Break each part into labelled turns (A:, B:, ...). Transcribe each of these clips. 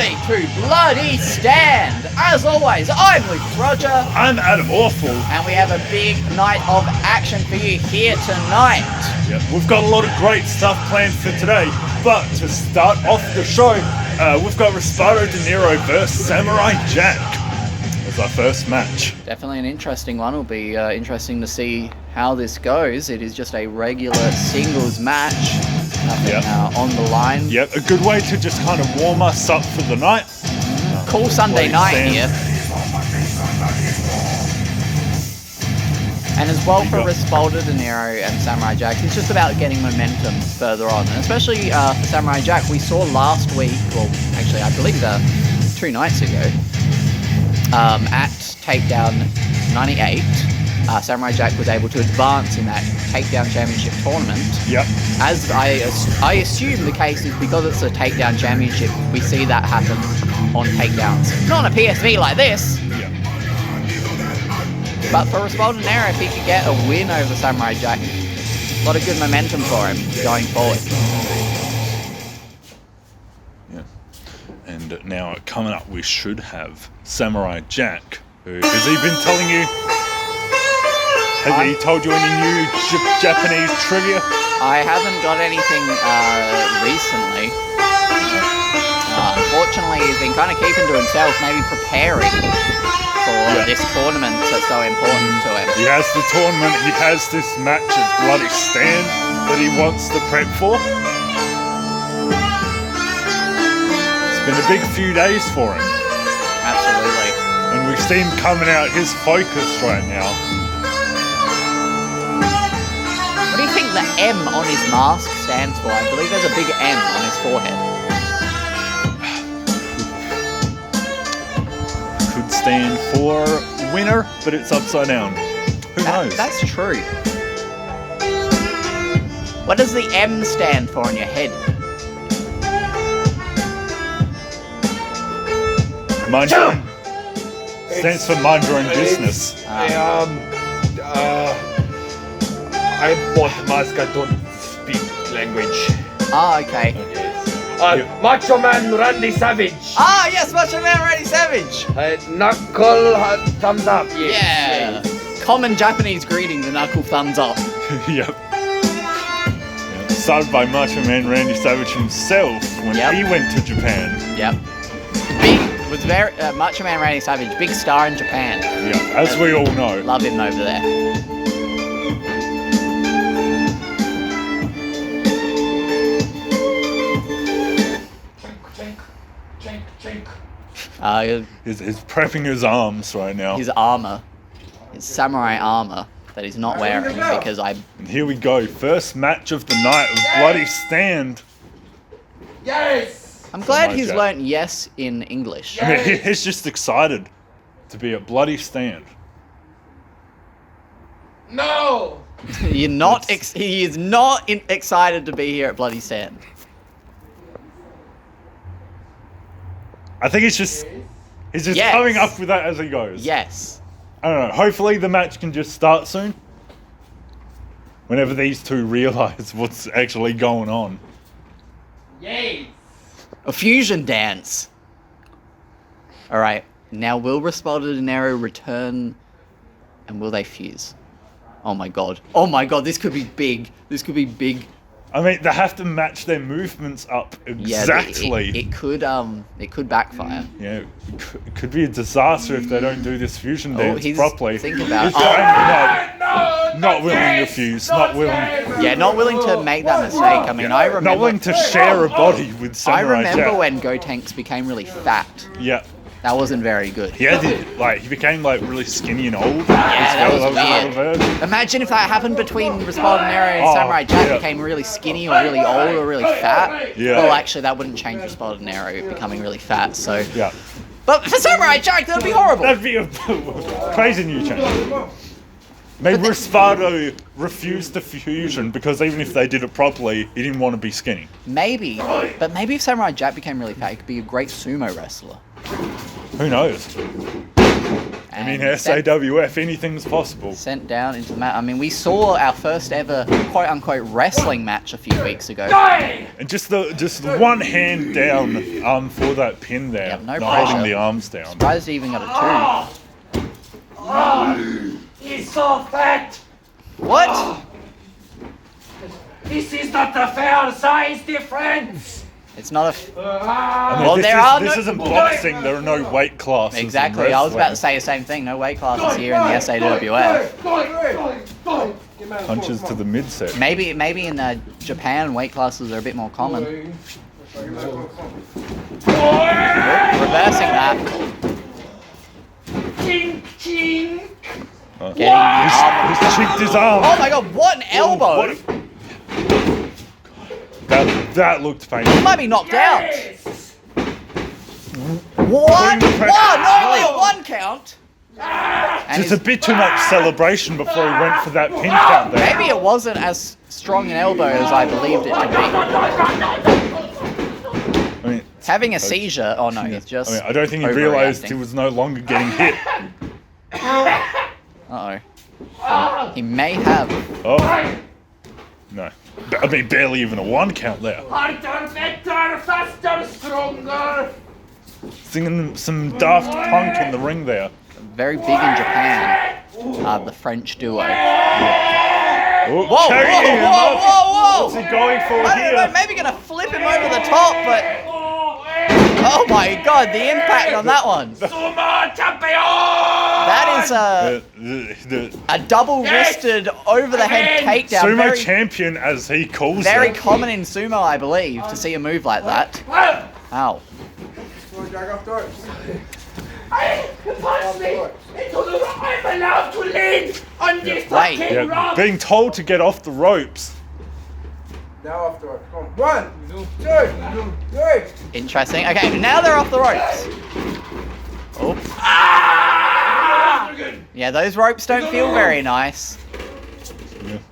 A: everybody to Bloody Stand. As always, I'm Lucas Roger.
B: I'm Adam Awful.
A: And we have a big night of action for you here tonight.
B: Yep, we've got a lot of great stuff planned for today. But to start off the show, we've got Respado De Niro versus Samurai Jack as our first match.
A: Definitely an interesting one. It'll be interesting to see how this goes. It is just a regular singles match. Nothing on the line.
B: Yep, a good way to just kind of warm us up for the night.
A: Cool Sunday night here. And as well for Respaldo De Niro and Samurai Jack, it's just about getting momentum further on. And especially for Samurai Jack, we saw last week, well, actually I believe 2 nights ago, at Takedown 98, Samurai Jack was able to advance in that Takedown Championship tournament.
B: Yep. As
A: I assume the case is because it's a Takedown Championship, we see that happen on takedowns. Not on a PSV like this.
B: Yep.
A: But for Respaldo De Niro, if he could get a win over Samurai Jack, a lot of good momentum for him going forward.
B: Yeah. And now coming up, we should have Samurai Jack. Has he been telling you? Has he told you any new Japanese trivia?
A: I haven't got anything recently. Unfortunately, he's been kind of keeping to himself, maybe preparing for this tournament that's so important to him.
B: He has the tournament, he has this match at Bloody Stand that he wants to prep for. It's been a big few days for him.
A: Absolutely.
B: And we see him coming out his focus right now.
A: What do you think the M on his mask stands for? I believe there's a big M on his forehead.
B: Could stand for winner, but it's upside down. Who knows?
A: That's true. What does the M stand for on your head?
B: Mind your own. Stands for mind your own business.
C: I bought mask, I don't speak language.
A: Ah, okay.
C: Macho Man Randy Savage.
A: Ah, yes, Macho Man Randy Savage.
C: Knuckle thumbs up, yes.
A: Yeah. Common Japanese greeting, the knuckle thumbs up.
B: Yep. Started by Macho Man Randy Savage himself when he went to Japan.
A: Yep. Macho Man Randy Savage, big star in Japan.
B: Yeah, as we all know.
A: Love him over there.
B: He's prepping his arms right now.
A: His armor. His samurai armor that he's not wearing because
B: And here we go. First match of the night of Bloody Stand.
C: Yes!
A: I'm glad he's learnt yes in English.
B: I mean, he's just excited to be at Bloody Stand.
C: No!
A: He is not excited to be here at Bloody Stand.
B: I think he's just coming up with that as he goes.
A: Yes.
B: I don't know. Hopefully the match can just start soon. Whenever these two realize what's actually going on.
C: Yay!
A: A fusion dance. Alright, now will Respaldo De Niro return and will they fuse? Oh my god. Oh my god, this could be big. This could be big.
B: I mean, they have to match their movements up exactly.
A: Yeah, it could backfire.
B: Yeah, it could be a disaster if they don't do this fusion dance properly.
A: Think about
B: He's not willing to fuse, not willing.
A: Yeah, not willing to make that mistake. I mean, I remember.
B: Not willing to share a body with Samurai Jack.
A: I remember when Gotenks became really fat.
B: Yeah.
A: That wasn't very good.
B: He became really skinny and old.
A: Yeah, that was weird. Imagine if that happened between Respaldo De Niro and Samurai Jack, became really skinny or really old or really fat.
B: Yeah.
A: Well, actually, that wouldn't change Respaldo De Niro becoming really fat, so...
B: Yeah.
A: But for Samurai Jack, that would be horrible.
B: That'd be a crazy new change. Maybe Respaldo refused the fusion because even if they did it properly, he didn't want to be skinny.
A: Maybe. But maybe if Samurai Jack became really fat, he could be a great sumo wrestler.
B: Who knows? I mean,
A: And
B: SAWF, anything's possible.
A: Sent down into the mat. I mean, we saw our first ever quote-unquote wrestling match a few weeks ago.
B: And just the one hand down for that pin there.
A: Yep, no
B: not holding
A: pressure.
B: the arms down.
A: Surprised he even got a 2.
D: He's so fat.
A: What?
D: This is not a fair size difference.
A: It's not a...
B: I mean,
A: Well,
B: this isn't boxing. There are no weight classes. in
A: Exactly, I was about to
B: wrestling.
A: say the same thing. No weight classes here in the SAWF.
B: Punches to the midset.
A: Maybe in Japan, weight classes are a bit more common. Reversing that.
D: Chink, chink.
A: Getting the arm.
B: He's cheeked his arm.
A: Oh my god, what an elbow!
B: That looked painful.
A: He might be knocked out.
D: Yes.
A: What?
B: Putting the
A: What?
B: pressure-
A: Only a 1 count? And
B: Just a
A: he's-
B: bit too much celebration before he went for that pin count there.
A: Maybe it wasn't as strong an elbow as I believed it to be.
B: I mean,
A: Having a seizure. Oh no, it's just.
B: I don't think he realised he
A: overreacting.
B: was no longer getting hit.
A: Uh-oh. He may have.
B: Oh. No. I mean, barely even a 1 count there.
D: Harder, better, faster, stronger.
B: Singing some Daft Punk in the ring there.
A: Very big in Japan. The French duo.
B: Oh,
A: Whoa, whoa,
B: carrying him
A: whoa,
B: up.
A: whoa,
B: What's he
A: whoa!
B: going for
A: I don't know,
B: here?
A: maybe gonna flip him over the top, but oh my god, the impact on that one.
D: Sumo champion.
A: That is
B: The
A: a double-wristed, over-the-head takedown.
B: sumo
A: Very,
B: champion, as he calls
A: very
B: it.
A: common in sumo, I believe, to see a move like that. Ow.
D: Pass me into the rock. I'm allowed to lead on this
A: Wait.
D: fucking
B: Yeah,
D: rock.
B: being told to get off the ropes.
E: Now afterwards. Come on. 1, 2, 3.
A: Interesting. Okay, now they're off the ropes. Oh. Yeah, those ropes don't feel very nice.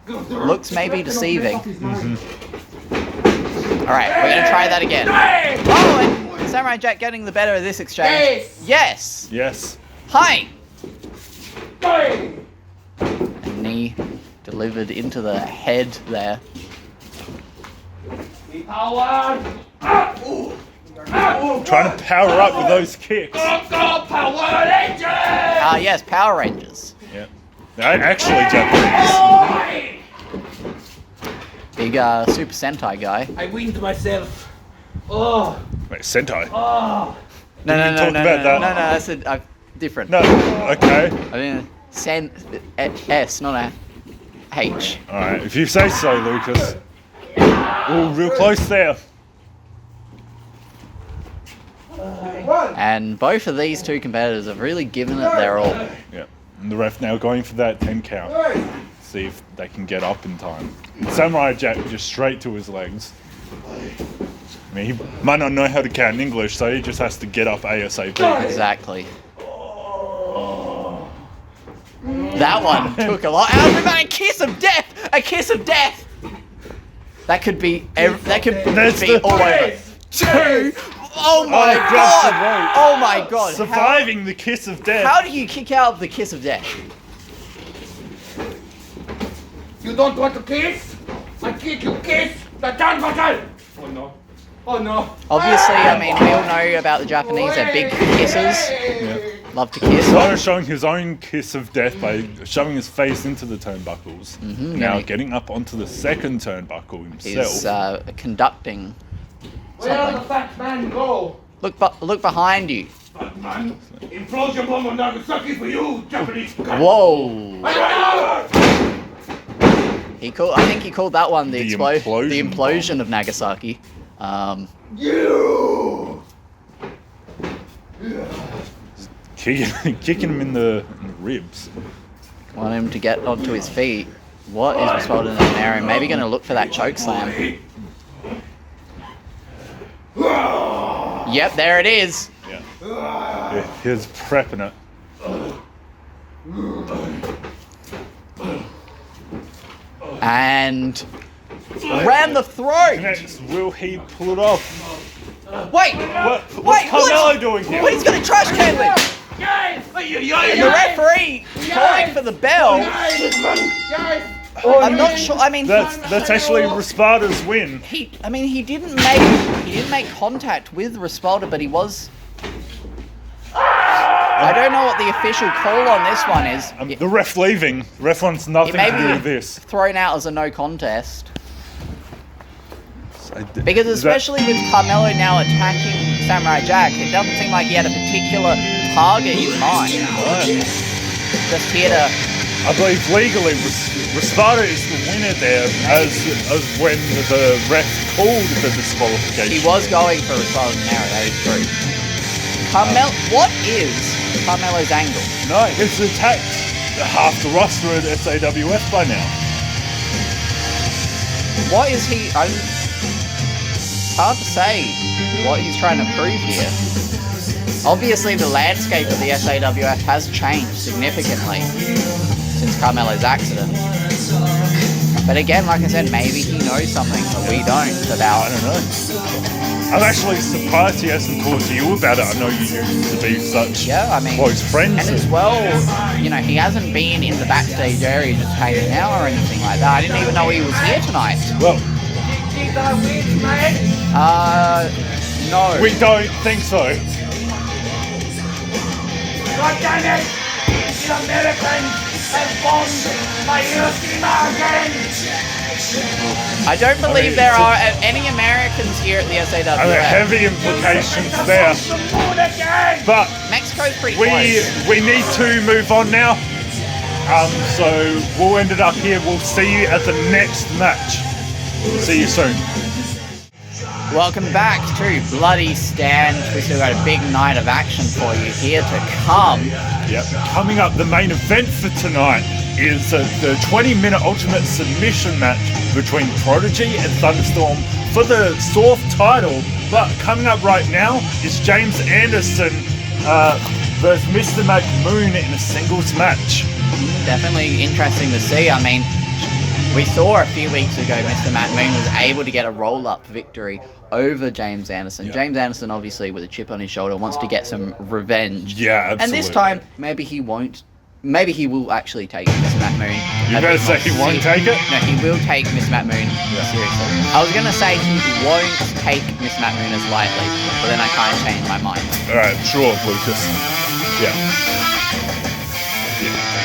A: Looks maybe deceiving. Alright, we're gonna try that again. Oh, and Samurai Jack getting the better of this exchange.
D: Yes.
A: Yes!
B: Yes.
A: Hi!
D: Hey.
A: A knee delivered into the head there.
D: Power.
B: Trying to power up with those kicks.
D: Go, go, Power Rangers.
A: Ah, yes, Power Rangers.
B: Yeah. They're actually Japanese.
A: Big Super Sentai guy.
D: I wind myself. Oh.
B: Wait, Sentai?
D: Oh.
A: No,
B: Didn't we talk about that?
A: no, that's different.
B: No, okay.
A: I mean, S, not a H.
B: Alright, if you say so, Lucas. Ooh, real close there.
E: 1.
A: And both of these two competitors have really given it their all.
B: Yeah. And the ref now going for that 10 count.
E: 3.
B: See if they can get up in time. Samurai Jack just straight to his legs. I mean, he might not know how to count in English, so he just has to get up ASAP.
A: Exactly. That one took a lot. And we've got a kiss of death! A kiss of death! That could be that could
B: That's
A: be
B: the-
A: all over. 2. Oh my
B: grabs
A: god!
B: the rope.
A: Oh my god!
B: Surviving the kiss of death.
A: How do you kick out of the kiss of death?
D: You don't want to kiss? I kick you kiss the down button. Oh no. Oh no.
A: Obviously, I mean, we all know about the Japanese. They're big kissers. Love to kiss.
B: Solo showing his own kiss of death by shoving his face into the turnbuckles. Now
A: yeah.
B: getting up onto the second turnbuckle himself.
A: He's conducting
D: Where the
A: something.
D: fat man go?
A: Look behind you.
D: Fat man. Implosion bomb on Nagasaki for you, Japanese.
A: Whoa!
D: Whoa.
A: I think he called that one the
B: The
A: explosion. The
B: implosion
A: implosion of Nagasaki.
D: You.
B: Kicking him in the ribs.
A: Want him to get onto his feet. What is responding in an area? Maybe going to look for that choke slam. Yep, there it is.
B: Yeah, he's prepping it.
A: And ram the throat.
B: Next, will he pull it off?
A: Wait,
B: What's
A: wait,
B: Carmelo doing here?
A: What? He's going to trash can me. And the referee calling for the bell. I'm not sure. I mean,
B: That's actually Respada's win.
A: he didn't make contact with Respalda, but he was. I don't know what the official call on this one is.
B: The ref leaving. The ref wants nothing
A: It may
B: to do with
A: be
B: this.
A: thrown out as a no contest.
B: So
A: Because
B: is that-
A: especially with Carmelo now attacking Samurai Jack, it doesn't seem like he had a particular target in mind. Just here to.
B: I believe legally, Respada is the winner there, as when the ref called the disqualification.
A: He was going for Respalda's narrow, that is true. What is Carmelo's angle?
B: No, he's attacked half the roster at SAWF by now.
A: What is he? It's hard to say what he's trying to prove here. Obviously, the landscape of the SAWF has changed significantly since Carmelo's accident. But again, like I said, maybe he knows something that we don't about.
B: I don't know. I'm actually surprised he hasn't talked to you about it. I know you used to be such close friends.
A: And as well, he hasn't been in the backstage area just hanging out or anything like that. I didn't even know he was here tonight.
B: Well,
A: no.
B: we don't think so.
D: God damn it! The Americans have bombed my Hiroshima again!
A: I don't believe there are any Americans here at the SAWF.
B: And there are heavy implications there. But
A: Mexico's pretty close.
B: we need to move on now. So we'll end it up here. We'll see you at the next match. See you soon.
A: Welcome back to Bloody Stand. We still got a big night of action for you here to come.
B: Yep. Coming up, the main event for tonight is the 20-minute Ultimate Submission match between Prodigy and Thunderstorm for the Sawf title. But coming up right now is James Anderson versus Mr. McMoon in a singles match.
A: Definitely interesting to see. I mean, we saw a few weeks ago Mr. McMoon was able to get a roll-up victory over James Anderson.
B: Yeah.
A: James Anderson, obviously, with a chip on his shoulder, wants to get some revenge.
B: Yeah, absolutely.
A: And this time, maybe he won't. Maybe he will actually take Mr. McMoon.
B: You better say he won't take it?
A: No, he will take Mr. McMoon seriously. I was going to say he won't take Mr. McMoon as lightly, but then I kind of changed my mind.
B: Alright, sure, Lucas. Yeah.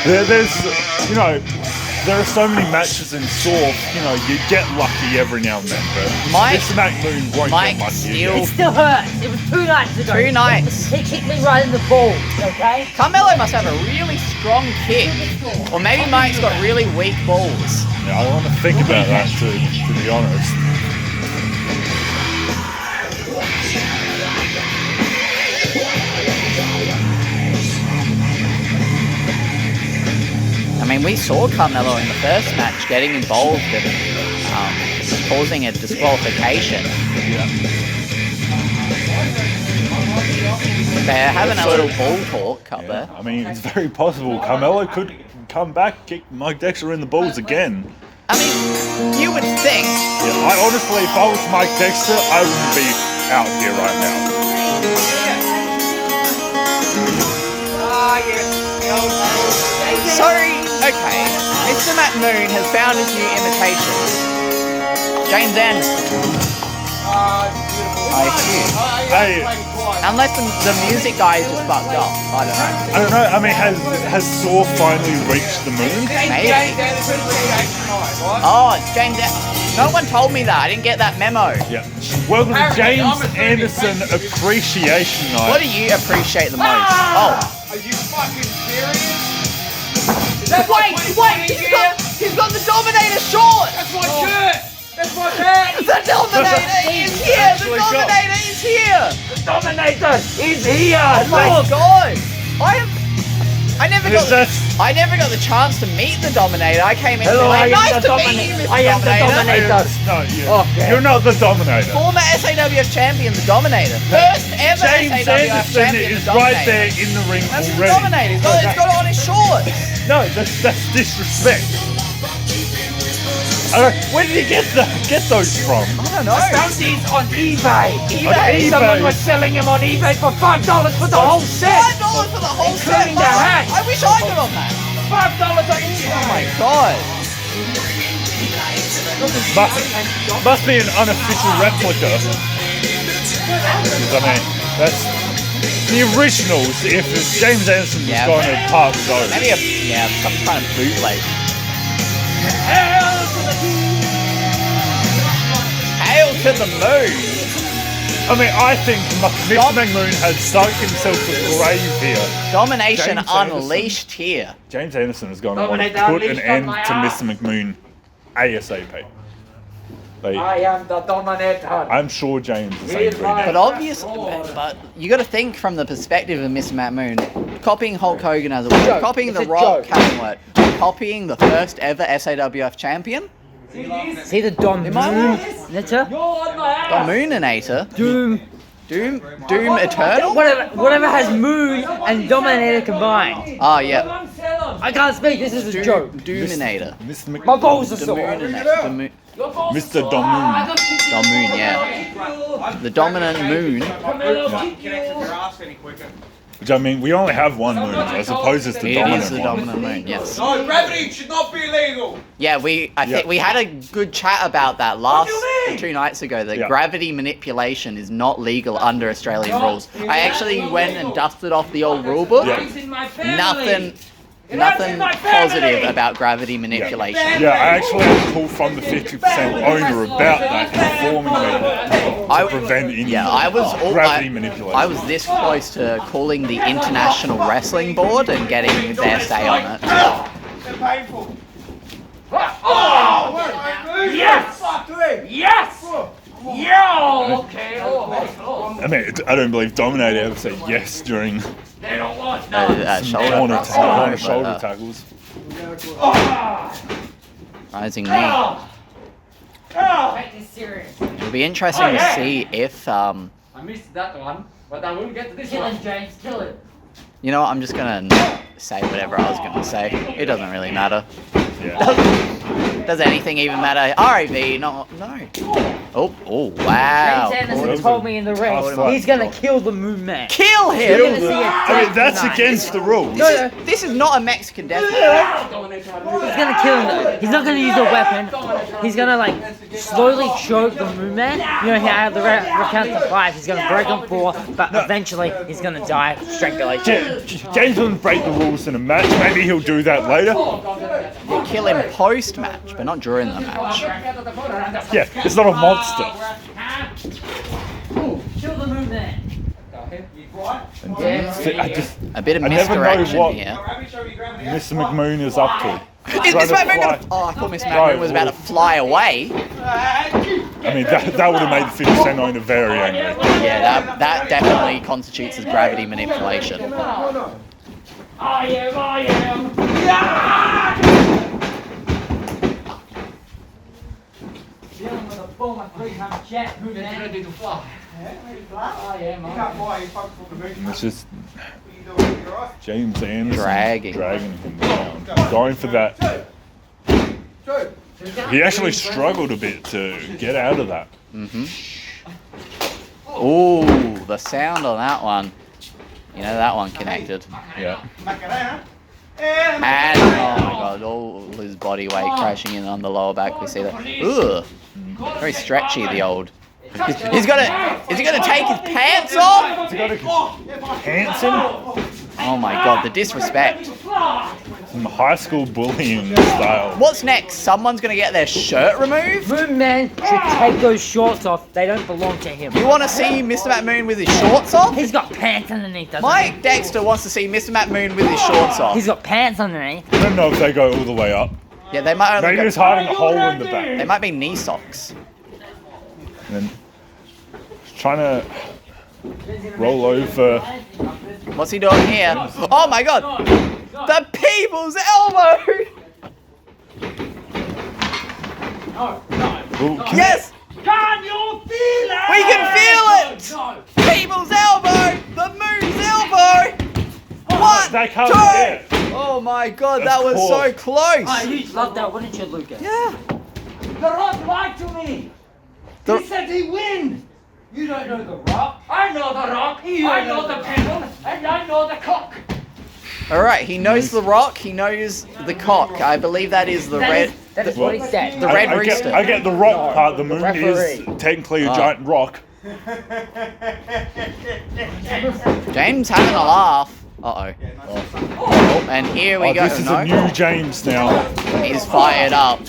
B: There's, there are so many matches in Sawf, you get lucky every now and then, but Mr. McMoon won't get lucky.
F: It still hurts. It was 2 nights ago.
A: 2 nights.
F: He kicked me right in the balls, okay?
A: Carmelo must have a really strong kick. Or maybe Mike's got really weak balls.
B: Yeah, I don't want to think about that, to be honest.
A: I mean, we saw Carmelo in the first match getting involved and causing a disqualification.
B: Yeah.
A: They're having a little ball talk up there.
B: I mean, it's very possible Carmelo could come back, kick Mike Dexter in the balls again.
A: I mean, you would think.
B: Yeah, I honestly, if I was Mike Dexter, I wouldn't be out here right now.
A: Sorry, okay. Mr. McMoon has found his new imitation. James Anderson. I assume.
B: Hey,
A: Unless the music guy is just fucked up. I don't know.
B: I don't know, I mean, has Sawf finally reached the moon?
A: Maybe. Oh, it's James No one told me that. I didn't get that memo.
B: Yeah. Welcome to James Anderson Appreciation Night.
A: What do you appreciate the most? Oh.
D: Are you fucking serious?
A: Wait, he's got the Dominator short!
D: That's my shirt! That's my hat!
A: The Dominator is here! The Dominator is here!
F: The Dominator is here!
A: Oh my god! I never got the chance to meet the Dominator. I came in
F: Hello,
A: tonight.
F: I am
A: Nice
F: the
A: to meet
F: Dominator.
A: you, Mr.
F: I am the Dominator.
B: No, you're not the Dominator.
A: Former SAWF champion, the Dominator. First ever
B: James
A: SAWF
B: Anderson
A: champion,
B: is
A: the Dominator.
B: right there in the ring
A: That's the
B: already.
A: Dominator. He's got it on his shorts.
B: No, that's disrespect. Where did he get those from?
A: I don't know.
F: Found these on eBay.
B: eBay?
F: Someone was selling them on eBay for $5 for the whole set.
A: $5 for the whole set.
F: Including the hat.
A: I wish I got on that.
F: $5 on eBay.
A: Oh my god.
B: Must be an unofficial replica. Because, I mean, that's the originals. If James Anderson was
A: Yeah.
B: going to part with those.
A: Maybe some kind of bootleg. Hail to the moon.
B: I mean, I think Mr. McMoon had sunk himself to the grave here.
A: Domination
B: James Anderson.
A: unleashed here.
B: James Anderson is going to want to
F: Dominate
B: put an
F: unleashed
B: end
F: on my
B: to
F: ass.
B: Mr. McMoon ASAP. Like,
F: I am the dominator.
B: I'm sure James is
F: Here's
B: angry
F: my-
B: now.
A: But obviously, but you got to think from the perspective of Mr. Matt Moon, copying Hulk Hogan as a work,
F: Joke.
A: copying
F: It's
A: The
F: a
A: Rock
F: joke.
A: having work, copying the first ever SAWF champion,
F: See the Dominator?
A: Dominator,
F: Doom.
A: Doom Eternal.
F: Whatever has Moon and Dominator combined.
A: Oh yeah,
F: I can't speak, this is a joke.
A: Doominator.
B: Mr.
F: My
B: McMoon.
F: balls are sore.
A: Dominator.
B: Mr. Domoon.
A: Domoon, yeah. The dominant moon.
B: Which, I mean, we only have one moon. I suppose it's the
A: It is the
B: dominant one.
A: dominant moon, yes.
E: No, gravity should not be illegal.
A: Yeah, I think we had a good chat about that last 2 nights ago. That
B: Yeah.
A: gravity manipulation is not legal under Australian rules. I actually went and dusted off the old rule book.
B: Yeah.
A: Nothing positive about gravity manipulation.
B: Yeah, I actually had a call from the 50% owner about that, informing me to prevent any gravity manipulation.
A: I was this close to calling the International Wrestling Board and getting their say on it.
E: They're painful.
F: Yes! Yes! Yo! Okay.
B: I mean, I don't believe Dominator ever said yes during
F: They don't want
A: Shoulder
B: shoulder tackles.
A: rising knee.
F: Take this serious.
A: It'll be interesting to see if
F: I missed that one, but I will get to this one. Kill him, James. Kill him.
A: you know what, I'm just gonna say whatever I was gonna say. It doesn't really matter.
B: Yeah.
A: Does anything even matter? RAV, no. Oh, wow.
F: James Anderson
B: Those
F: told
B: are
F: me in the
B: tough
F: ring,
B: fights.
F: he's gonna kill the Moon Man.
A: Kill him!
F: You're gonna see a
B: I mean, that's
F: tonight.
B: against the rules.
A: This is not a Mexican death match.
F: He's gonna kill him. He's not gonna use a weapon. He's gonna like slowly choke the Moon Man. You know how the recount to 5. He's gonna break on 4, but eventually he's gonna die strangulation.
B: James doesn't break the rules in a match. Maybe he'll do that later.
A: You kill him post-match, but not during the match.
B: Yeah, it's not a monster.
F: Kill the Moon Man.
A: A bit of
B: I never know
A: misdirection
B: what-
A: here.
B: Mr. McMoon is up to.
A: Is Miss
B: Trying to
A: McMoon
B: fly.
A: Oh, I thought Miss McMoon was about to fly away.
B: I mean, that would have made the 50% owner very angry.
A: Yeah, that definitely constitutes as gravity manipulation.
F: I am. Dealing with a bull and 3-time jet, Moon Man. Ready to fly. I am.
B: And it's just James Anderson
A: Dragging
B: him down. Going for that. He actually struggled a bit to get out of that.
A: Ooh, the sound on that one. You know that one connected.
B: Yeah.
A: And oh my god, all his body weight crashing in on the lower back. We see that. Ugh, very stretchy. The old. He's gonna. Is he gonna take his pants off?
B: Has he got a Hanson?
A: Oh my god, the disrespect.
B: Some high school bullying style.
A: What's next? Someone's gonna get their shirt removed?
F: Moon Man should take those shorts off. They don't belong to him.
A: You want to see Mr. Matt Moon with his shorts off?
F: He's got pants underneath, doesn't
A: Mike Dexter wants to see Mr. Matt Moon with his shorts
F: he?
A: off.
F: He's got pants underneath.
B: I don't know if they go all the way up.
A: Yeah, they might only
B: Maybe
A: go,
B: it's hiding a hole in the back.
A: they might be knee socks.
B: And then trying to roll over.
A: What's he doing here? Oh my god! The people's elbow!
B: Ooh,
A: Yes!
F: Can you feel it?
A: We can feel it! People's elbow! The moon's elbow! One,
B: They can't
A: two!
B: get it.
A: Oh my god,
B: That's
A: that was
B: cool.
A: so close!
F: Oh, you'd love that, wouldn't you, Lucas?
A: Yeah.
D: Rock lied to me.
A: The-
D: He said he win. You don't know the Rock. I know the Rock. I know the Pendle, and I know the Cock.
A: All right, he knows the rock. He knows the cock. I believe that is the red.
F: That is what he said.
A: The red
B: I
A: rooster.
B: get the rock part. The moon is
F: referee.
B: technically a
A: Oh.
B: giant rock.
A: James having a laugh. Uh oh. And here we
B: Oh,
A: go.
B: this is
A: No.
B: a new James now.
A: He's fired up.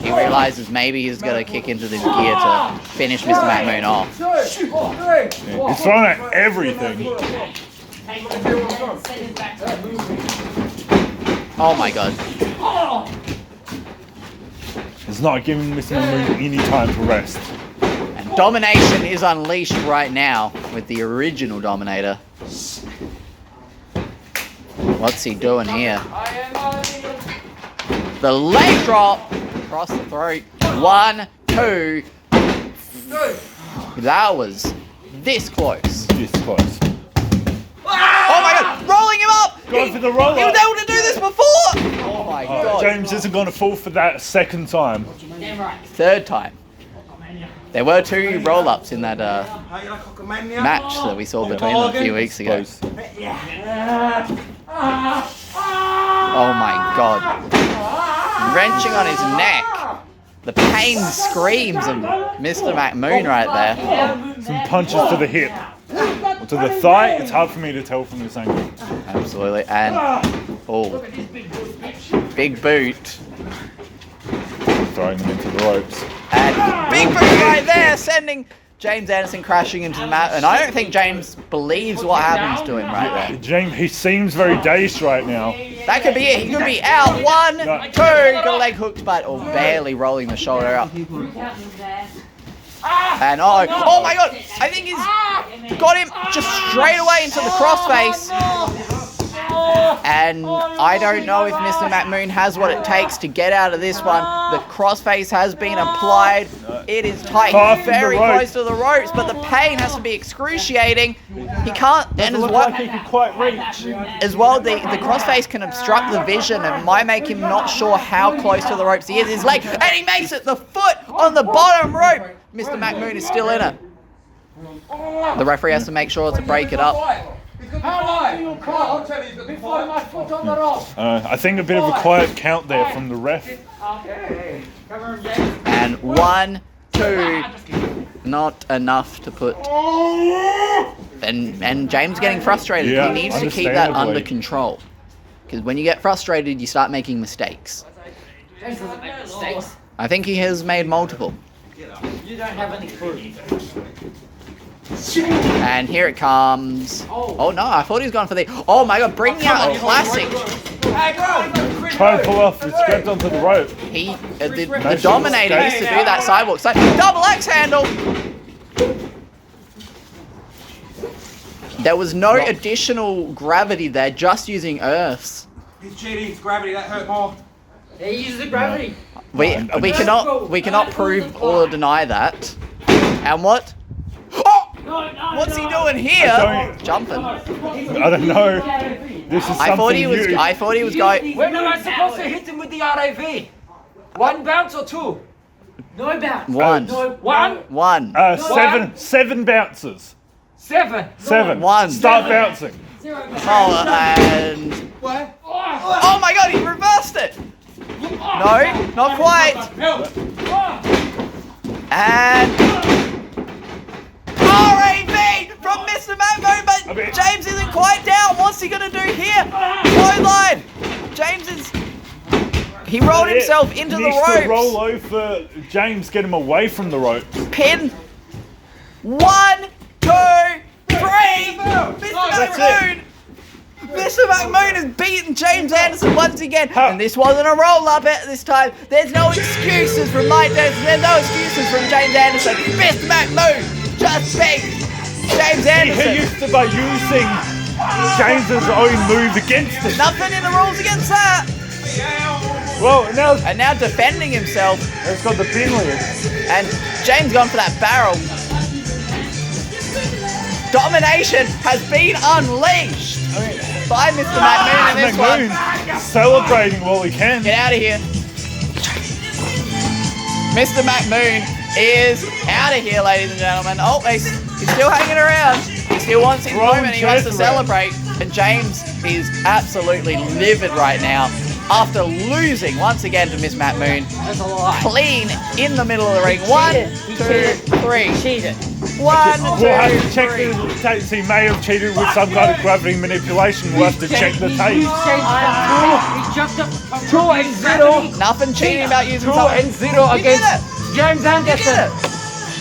A: He realizes maybe he's got to kick into this gear to finish Mr. McMoon off.
B: He's throwing at everything.
A: Oh my god.
B: It's not giving Mr. Moon any time to rest.
A: And domination is unleashed right now with the original Dominator. What's he doing here? The leg drop across the throat. 1, 2. That was this close.
B: This close.
A: Oh my god, rolling him up!
B: Going for the roll
A: He was
B: up.
A: able to do this before! Oh my god.
B: James isn't going to fall for that second time.
A: Third time. There were 2 roll-ups in that match that we saw between them a few weeks ago.
B: Close.
A: Oh my god. Wrenching on his neck. The pain screams of Mr. McMoon right there.
B: Some punches to the hip. Or to the thigh. It's hard for me to tell from this angle.
A: Absolutely. And, oh, big boot.
B: Throwing them into the ropes.
A: And big boot right there, sending James Anderson crashing into the mat. And I don't think James believes what happens to him right there.
B: James, he seems very dazed right now.
A: That could be it. He could be out. 1, 2. Got a leg hooked, but barely rolling the shoulder up. And oh my god! I think he's got him just straight away into the crossface. And I don't know if Mr. McMoon has what it takes to get out of this one. The crossface has been applied. It is tight.
B: Far
A: He's
B: from the
A: very
B: rope.
A: close to the ropes, but the pain has to be excruciating. He can't. And as well,
B: He can quite reach.
A: the crossface can obstruct the vision and might make him not sure how close to the ropes he is. His leg, and he makes it. The foot on the bottom rope. Mr. McMoon is still in it. The referee has to make sure to break it up.
D: How long do you call before my foot on the rope?
B: I think a bit of a quiet count there from the ref.
D: Okay.
A: And 1, 2, not enough to put. And James getting frustrated.
B: Yeah,
A: He needs to keep that
B: understandably.
A: under control. Because when you get frustrated, you start making mistakes.
F: James doesn't make mistakes.
A: I think he has made multiple.
F: You don't have any proof.
A: And here it comes. Oh no, I thought he was going for the. Oh my god, bringing out a classic.
B: Try and pull off. It's grabbed onto the rope.
A: The Dominator used to do that sidewalk. So double axe handle. There was no additional gravity there, just using earths.
E: He's cheating, it's gravity, that hurt more.
F: He uses the gravity.
A: We cannot prove or deny that. And what? Oh! What's he doing here? Jumping.
B: I don't know. This is something
A: I thought he was.
B: new.
A: I thought he was going.
D: When am I supposed to hit him with the RAV? 1 bounce or 2?
F: No bounce.
A: One.
F: No.
D: 1?
A: 1.
B: Seven bounces.
D: 7.
B: 7.
A: One.
B: Start bouncing.
A: Oh, and.
E: What?
A: Oh my god, he reversed it! No, not quite. And. RAV from Mr. McMoon, but James isn't quite down. What's he gonna do here? Clothesline! James is. He rolled himself into the
B: Needs
A: ropes.
B: to roll over James, get him away from the ropes.
A: Pin. 1, 2, 3. Mr. McMoon. Mr. McMoon has beaten James Anderson once again. And this wasn't a roll-up at this time. There's no excuses from Mike Anderson. There's no excuses from James Anderson. Mr. McMoon just beat James
B: He
A: Anderson.
B: used to by using James's own move against him.
A: Nothing in the rules against that.
B: Well, now
A: And now defending himself.
B: it's got the pin lead.
A: And James gone for that barrel. Domination has been unleashed by Mr. McMoon in this one.
B: McMoon celebrating while he can.
A: Get out of here. Mr. McMoon is out of here, ladies and gentlemen. Oh, he's still hanging around. He still wants his moment. He wants to celebrate. And James is absolutely livid right now after losing once again to Miss McMoon.
F: That's a lie.
A: Clean in the middle of the ring. 1, 2, 3.
F: He cheated.
A: 1, 2,
B: We'll have to check
A: 3.
B: the tapes. He may have cheated with some kind of gravity manipulation. We'll have to check the tapes.
F: He jumped up from
D: 2-0.
A: Nothing cheating about using
D: 2-0
A: something. You did
D: against
A: it.
D: James
A: You did
D: Anderson.
A: it.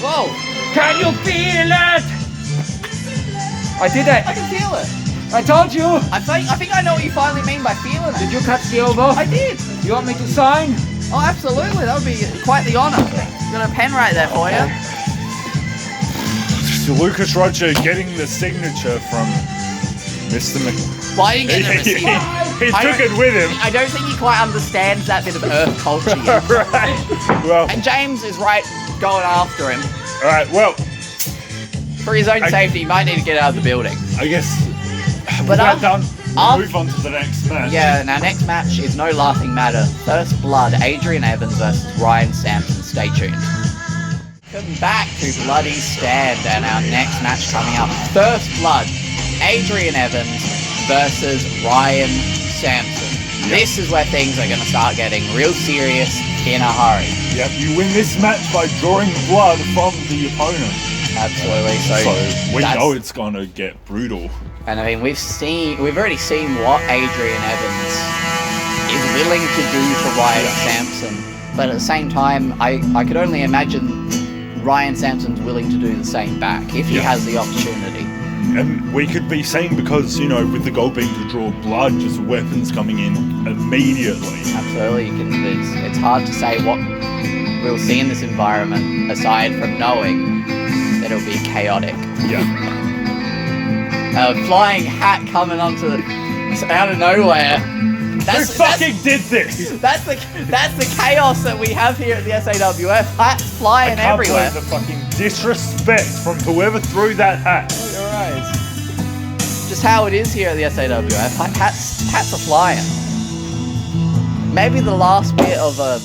A: Whoa.
D: Can you feel it? I did
A: I
D: it.
A: can feel it.
D: I told you.
A: I think I know what you finally mean by feeling
D: Did
A: it.
D: you catch the elbow?
A: I did.
D: You want me to sign?
A: Oh, absolutely. That would be quite the honour. Got a pen right there for you.
B: So Lucas Roger getting the signature from Mr.
A: Well, I didn't get the receipt.
B: He took it with him.
A: I don't think he quite understands that bit of Earth culture yet.
B: Right. Well,
A: And James is right going after him.
B: all right. Well,
A: For his own safety, he might need to get out of the building.
B: I guess
A: But
B: with that done, we'll
A: I'll-
B: move on to the next match.
A: Yeah, and our next match is no laughing matter. First Blood, Adrian Evans versus Ryan Sampson. Stay tuned. Welcome back to Bloody Stand, and our next match coming up. First Blood, Adrian Evans versus Ryan Sampson. This is where things are going to start getting real serious in a hurry.
B: Yep. You win this match by drawing blood from the opponent.
A: Absolutely. So
B: We
A: that's-
B: know it's gonna get brutal.
A: And I mean, we've already seen what Adrian Evans is willing to do to Ryan Sampson. But at the same time, I could only imagine Ryan Sampson's willing to do the same back if he has the opportunity.
B: And we could be saying because, you know, with the goal being to draw blood, just weapons coming in immediately.
A: Absolutely, it's hard to say what we'll see in this environment aside from knowing that it'll be chaotic.
B: Yeah.
A: A flying hat coming onto out of nowhere.
B: Who fucking did this?
A: That's the chaos that we have here at the SAWF. Hats flying
B: I can't
A: everywhere.
B: believe the fucking disrespect from whoever threw that hat.
A: You're right. Just how it is here at the SAWF. Hats are flying. Maybe the last bit of a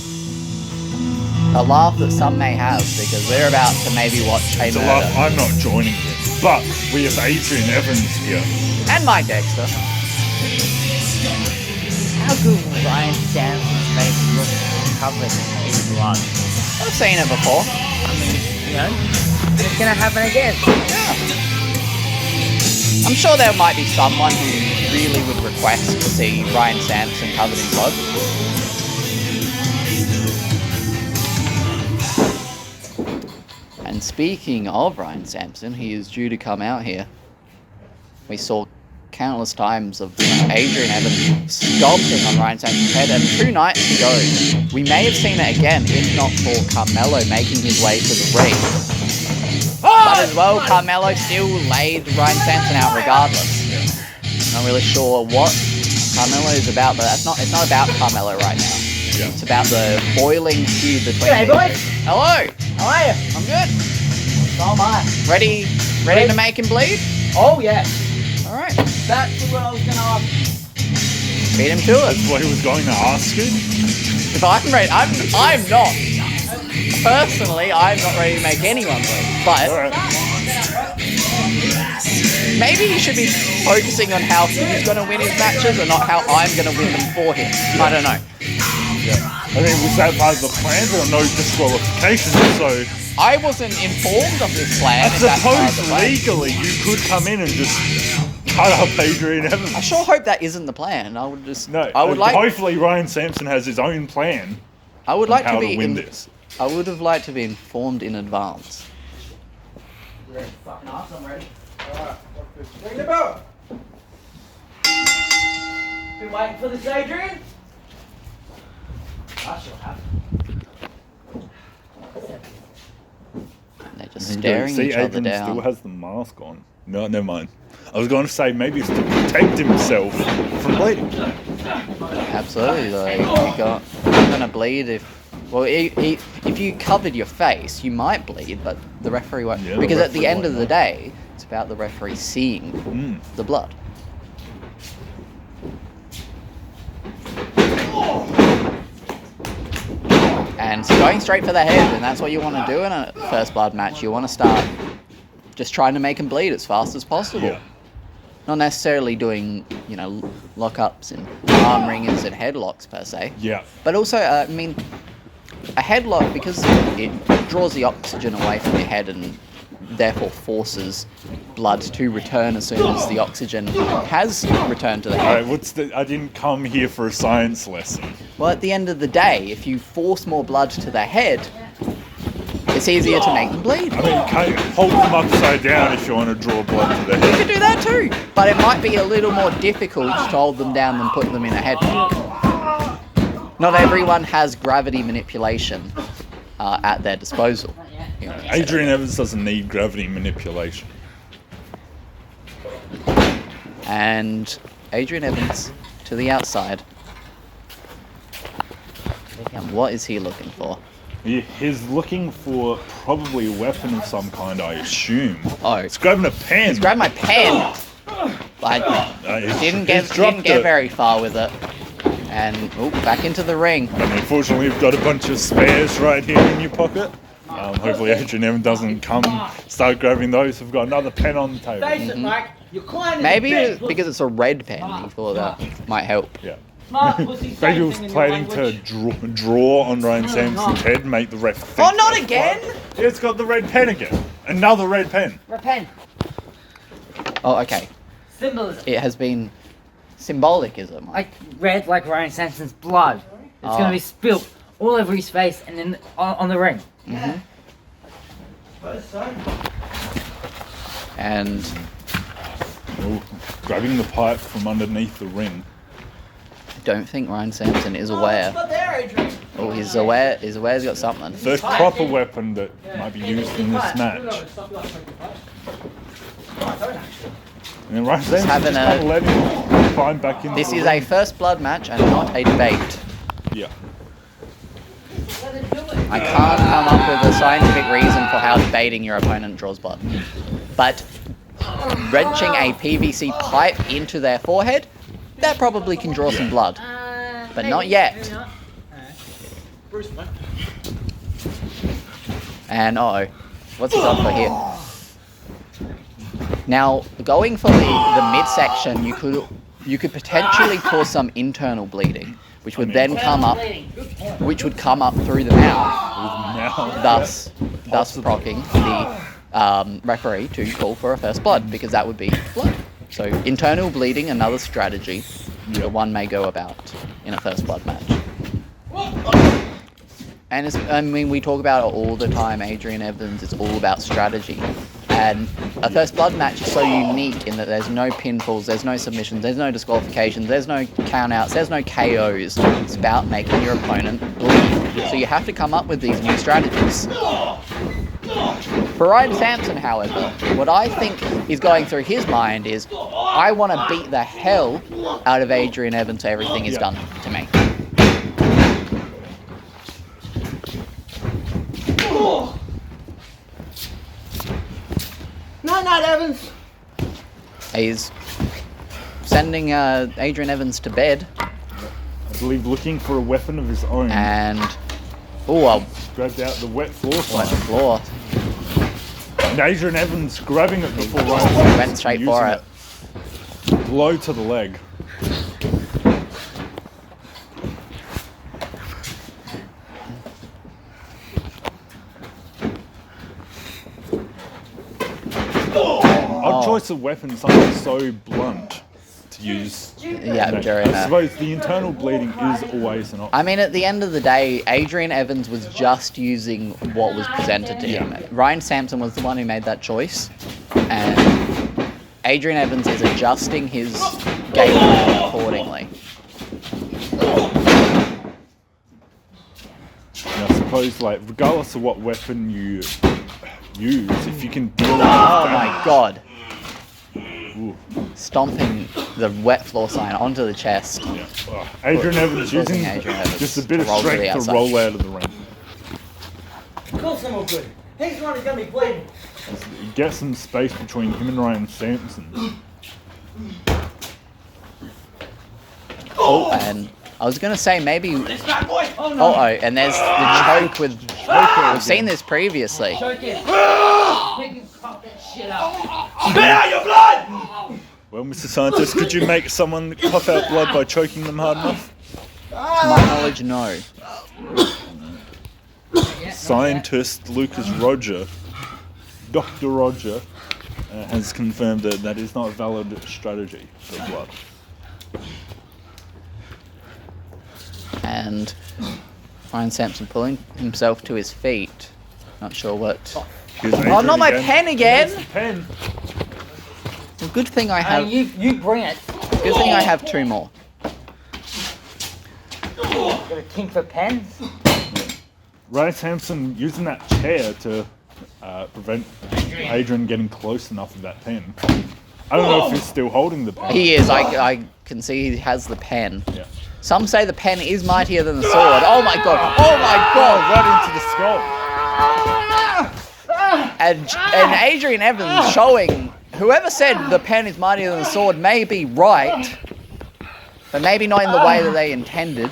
A: laugh that some may have, because we're about to maybe watch a
B: It's a
A: murder.
B: laugh. I'm not joining this, but we have Adrian Evans here.
A: And Mike Dexter.
F: How good will Ryan Sampson's face look covered in blood?
A: I've seen it before.
F: You know? It's gonna happen again.
A: I'm sure there might be someone who really would request to see Ryan Sampson covered in blood. And speaking of Ryan Sampson, he is due to come out here. We saw countless times of Adrian Evans stomping on Ryan Sampson's head, and 2 nights ago, we may have seen it again, if not for Carmelo making his way to the ring. But as well, Carmelo still laid Ryan Sampson out regardless. Not really sure what Carmelo is about, but it's not about Carmelo right now.
B: Yeah.
A: It's about the boiling feud between
F: G'day,
A: these
F: boys.
A: two. Hello!
F: How are you?
A: I'm good.
F: So am I.
A: Ready to make him bleed?
F: Oh, yes.
A: Alright.
F: That's what I was gonna ask.
A: Beat him to it.
B: That's what he was going to ask you.
A: If I'm ready, I'm not. Personally, I'm not ready to make anyone bleed. But
B: All right.
A: maybe he should be focusing on how he's going to win his matches and not how I'm going to win them for him. I don't know.
B: I mean, was that part of the plan? There are no disqualifications, so
A: I wasn't informed of this plan.
B: I
A: if that's part of the
B: suppose
A: plan.
B: legally you could come in and just cut up Adrian Evans.
A: I sure hope that isn't the plan. I would just.
B: No,
A: I would like.
B: hopefully Ryan Sampson has his own plan
A: I would
B: on
A: like
B: how
A: to
B: to
A: be.
B: win this.
A: I would have liked to be informed in advance.
F: Fucking awesome, ready?
E: Ring the bell.
F: Been waiting for this, Adrian? I shall have.
A: And they're just
B: And
A: staring
B: see,
A: each other
B: Adrian
A: down.
B: still has the mask on. No, never mind. I was going to say maybe it's to protect himself from bleeding.
A: Absolutely, like you're gonna bleed if you covered your face, you might bleed, but the referee won't.
B: Yeah, the
A: because at the
B: referee
A: end of
B: won't
A: the
B: know.
A: day, it's about the referee seeing the blood. And and it's going straight for the head, and that's what you want to do in a first blood match. You want to start just trying to make him bleed as fast as possible.
B: Yeah.
A: Not necessarily doing, lockups and arm ringers and headlocks per se.
B: Yeah.
A: But also, a headlock, because it draws the oxygen away from your head and therefore forces blood to return as soon as the oxygen has returned to the head.
B: Alright, I didn't come here for a science lesson.
A: Well, at the end of the day, if you force more blood to the head, it's easier to make them bleed.
B: I mean, you can't hold them upside down if you want to draw blood to the
A: You
B: head.
A: could do that too, but it might be a little more difficult to hold them down than put them in a headlock. Not everyone has gravity manipulation at their disposal.
B: Adrian Evans doesn't need gravity manipulation.
A: And Adrian Evans to the outside. And what is he looking for?
B: He's looking for probably a weapon of some kind, I assume.
A: Oh,
B: He's grabbing a pen.
A: he's grabbed my pen. I didn't get very far with it. And back into the ring.
B: And unfortunately, you've got a bunch of spares right here in your pocket. Hopefully Adrian Evans doesn't start grabbing those. We've got another pen on the table.
F: Face it, Mike. You're climbing.
A: Maybe because it's a red pen, he thought that might help.
B: Yeah.
F: Smart pussy.
B: Maybe he was planning to draw on Ryan Sampson's head, make the ref think.
A: Oh, not again!
B: Yeah, it's got the red pen again. Another red pen.
F: Repent.
A: Oh, okay.
F: Symbolism.
A: It has been symbolic, is it, Mike?
F: Like red, like Ryan Sampson's blood. It's gonna be spilt all over his face and then on the ring.
A: Mm-hmm. And
B: Grabbing the pipe from underneath the ring.
A: I don't think Ryan Sampson is aware. Oh, he's aware. He's aware he's got something.
B: First proper weapon that might be used in this match. And then Ryan Sampson
A: having
B: just kind of let him climb back into
A: This
B: the
A: is
B: ring.
A: a first blood match and not a debate.
B: Yeah.
A: I can't come up with a scientific reason for how debating your opponent draws blood. But wrenching a PVC pipe into their forehead, that probably can draw some blood. But not yet. And what's he got for here? Now, going for the midsection, you could potentially cause some internal bleeding, which would then come up through the mouth, thus proccing the referee to call for a first blood, because that would be blood. So internal bleeding, another strategy that one may go about in a first blood match. And we talk about it all the time, Adrian Evans, it's all about strategy. And a first blood match is so unique in that there's no pinfalls, there's no submissions, there's no disqualifications, there's no countouts, there's no KOs. It's about making your opponent bleed. So you have to come up with these new strategies. For Ryan Sampson, however, what I think is going through his mind is, I want to beat the hell out of Adrian Evans so everything is done to me.
E: Not Evans.
A: He's sending Adrian Evans to bed,
B: I believe looking for a weapon of his own.
A: and
B: Grabbed out the wet floor
A: wet
B: sign.
A: floor.
B: And Adrian Evans grabbing it before Ryan Sampson
A: Went straight
B: using
A: for it.
B: Blow to the leg. Odd choice of weapon, something so blunt to use.
A: Yeah, during
B: I
A: that.
B: suppose the internal bleeding is always an option.
A: I mean, at the end of the day, Adrian Evans was just using what was presented to him. Ryan Sampson was the one who made that choice, and Adrian Evans is adjusting his game plan accordingly.
B: And I suppose, regardless of what weapon you use, if you can deal with
A: Oh my god.
B: Ooh.
A: Stomping the wet floor sign onto the chest.
B: Yeah. Adrian Evans
A: Causing
B: using
A: Adrian Evans
B: just a bit of
A: to roll to the
B: strength to
A: outside.
B: roll out of the ring.
F: Call someone good. He's the one who's gonna be bleeding.
B: Get some space between him and Ryan Sampson.
A: Oh, and I was gonna say maybe.
F: Oh no.
A: And there's the choke with. We've seen this previously.
F: Choke him. Make him cough that shit up.
C: Spit out your blood!
B: Well, Mr. Scientist, could you make someone cough out blood by choking them hard enough?
A: To my knowledge, no.
B: Scientist Lucas Roger, Dr. Roger, has confirmed that that is not a valid strategy for blood.
A: And Ryan Sampson pulling himself to his feet. Not sure what.
B: Here's
A: Oh,
B: Adrian
A: not my
B: again.
A: pen again!
B: There's the pen.
A: Well, good thing I have.
F: You bring it.
A: Good thing I have 2 more.
F: Got a king for pens.
B: Ray Sampson using that chair to prevent Adrian getting close enough with that pen. I don't know if he's still holding the pen.
A: He is. I can see he has the pen.
B: Yeah.
A: Some say the pen is mightier than the sword. Oh my god! Oh my god!
B: Right into the skull.
A: And Adrian Evans showing whoever said the pen is mightier than the sword may be right, but maybe not in the way that they intended.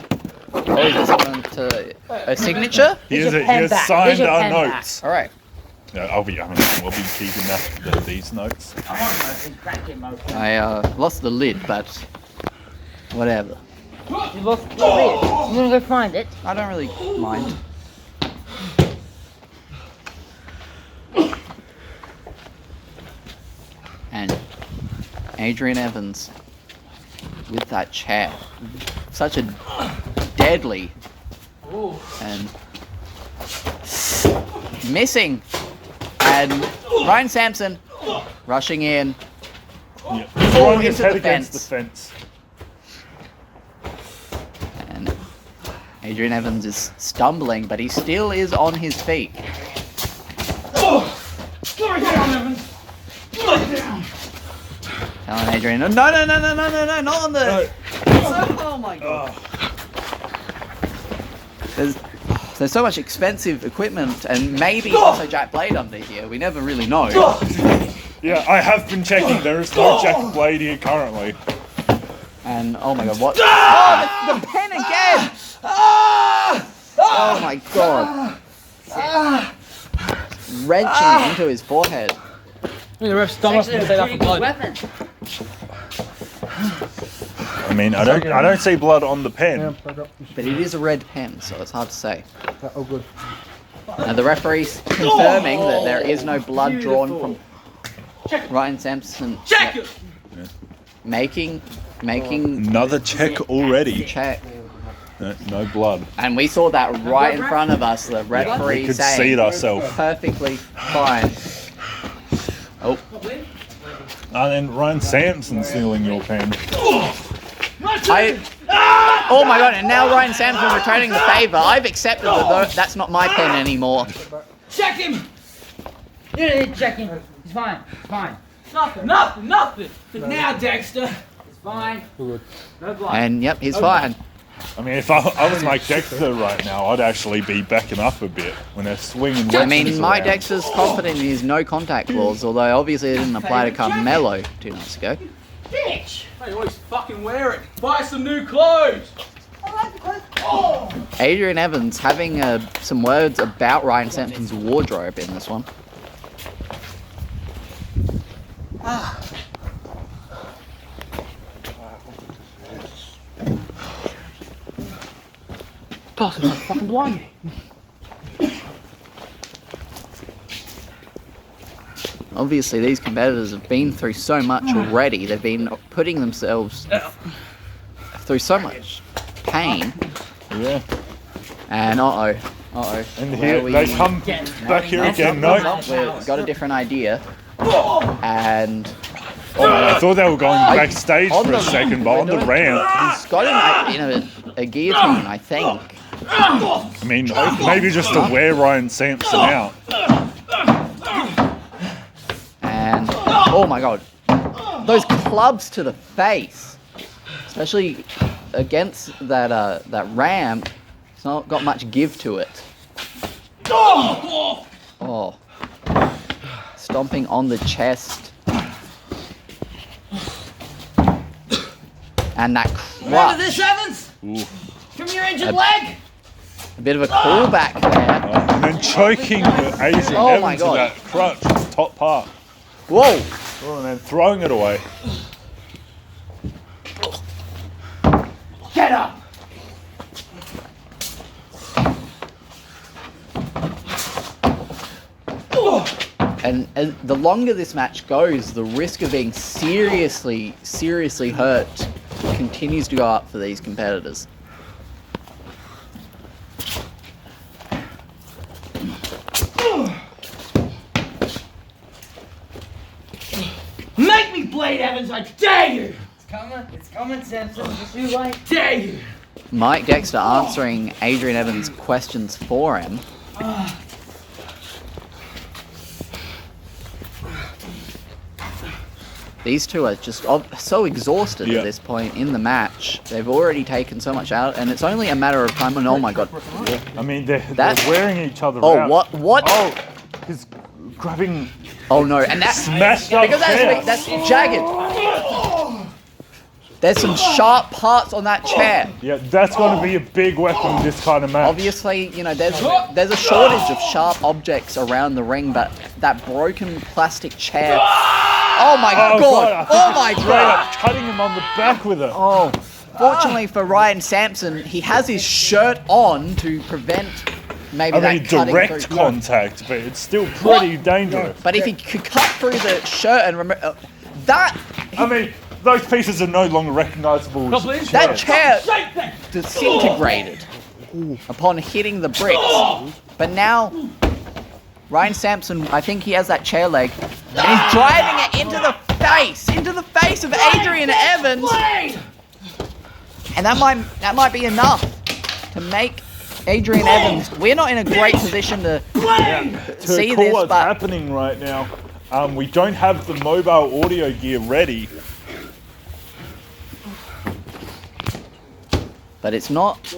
A: Or is it something to a signature?
B: He
F: Here's
B: has
F: your pen back.
B: signed
F: Here's your
B: our
F: pen back.
B: notes.
A: All right.
B: Yeah, we'll be keeping these notes.
A: I lost the lid, but whatever.
F: You lost the lid. I'm gonna go find it.
A: I don't really mind. And Adrian Evans with that chair. Such a deadly and missing. And Ryan Sampson rushing in.
B: Yeah. Throwing his
A: into
B: head
A: the
B: against the
A: fence.
B: fence.
A: And Adrian Evans is stumbling, but he still is on his feet. Telling Adrian, no, not on the. Oh my god. There's so much expensive equipment, and maybe also Jack Blade under here. We never really know.
B: Yeah, I have been checking. There is no Jack Blade here currently.
A: And oh my god, what? Oh, the pen again! Oh my god! Wrenching into his forehead.
F: The ref's dumb enough to say that for blood. Weapon.
B: I mean, I don't see blood on the pen.
A: But it is a red pen, so it's hard to say.
E: Oh, good.
A: And the referee's confirming that there is no blood drawn from Ryan Sampson.
C: Check it!
A: Making
B: Another check already.
A: check.
B: No blood.
A: And we saw that right in front of us, the referee
B: We could
A: saying
B: see it ourselves.
A: perfectly fine. Oh,
B: And then Ryan Sampson stealing your pen.
A: oh my god, and now Ryan Sampson returning the favour. I've accepted that that's not my pen anymore.
C: Check him!
F: You don't need to check him. He's fine. It's fine.
C: Nothing! But now, Dexter.
F: It's fine. No blood.
A: And yep, he's fine.
B: I mean, if I was Mike Dexter right now, I'd actually be backing up a bit when they're swinging
A: I
B: weapons
A: mean, Mike
B: around.
A: Dexter's confident in his no contact clause, although obviously it didn't apply to Carmelo 2 nights ago.
C: Bitch! Hey, always fucking wear it. Buy some new clothes.
A: Adrian Evans having some words about Ryan Sampson's wardrobe in this one.
F: Toss him like fucking blind.
A: Obviously, these competitors have been through so much already. They've been putting themselves through so much pain.
B: Yeah.
A: And
B: And here they come back here again. No.
A: We've got a different idea. And
B: I thought they were going backstage
A: on
B: for
A: the-
B: a second, but on the ramp,
A: he's got a guillotine, I think.
B: I mean, maybe just to wear Ryan Sampson out.
A: And oh my god, those clubs to the face, especially against that ramp. It's not got much give to it. Oh, stomping on the chest, and that crush.
C: Evans?
B: Ooh.
D: From your injured leg.
A: A bit of a callback there.
B: And then choking Adrian
A: Oh my
B: Evans to
A: God.
B: that crutch, top part.
A: Whoa!
B: Oh, and then throwing it away.
D: Get up.
A: And the longer this match goes, the risk of being seriously hurt continues to go up for these competitors.
D: Make me Blade Evans, I dare you.
F: It's coming, Samson. Just you wait.
D: Dare you.
A: Mike Dexter answering Adrian Evans' questions for him. These two are just so exhausted at this point in the match. They've already taken so much out, and it's only a matter of time. And oh my God!
B: I mean, they're
A: That's-
B: wearing each other
A: Oh,
B: out.
A: what?
B: Oh, he's grabbing.
A: Oh no! And that's
B: Smashed up
A: because
B: chair.
A: that's jagged. There's some sharp parts on that chair.
B: Yeah, that's going to be a big weapon in this kind of match.
A: Obviously, you know, there's a shortage of sharp objects around the ring, but that broken plastic chair. Oh my God!
B: I think
A: Oh
B: it's
A: my
B: straight
A: God!
B: up cutting him on the back with it.
A: Oh, fortunately for Ryan Sampson, he has his shirt on to prevent maybe
B: I
A: that
B: mean,
A: cutting
B: direct
A: through.
B: contact, but it's still pretty dangerous.
A: But if he could cut through the shirt and that
B: I mean, those pieces are no longer recognizable.
A: that chair disintegrated upon hitting the bricks. But now Ryan Sampson, I think he has that chair leg, and he's driving it into the face of Adrian Evans, and that might be enough to make Adrian Evans. We're not in a great position to see
B: call
A: this,
B: what's
A: but
B: happening right now. We don't have the mobile audio gear ready.
A: but it's not.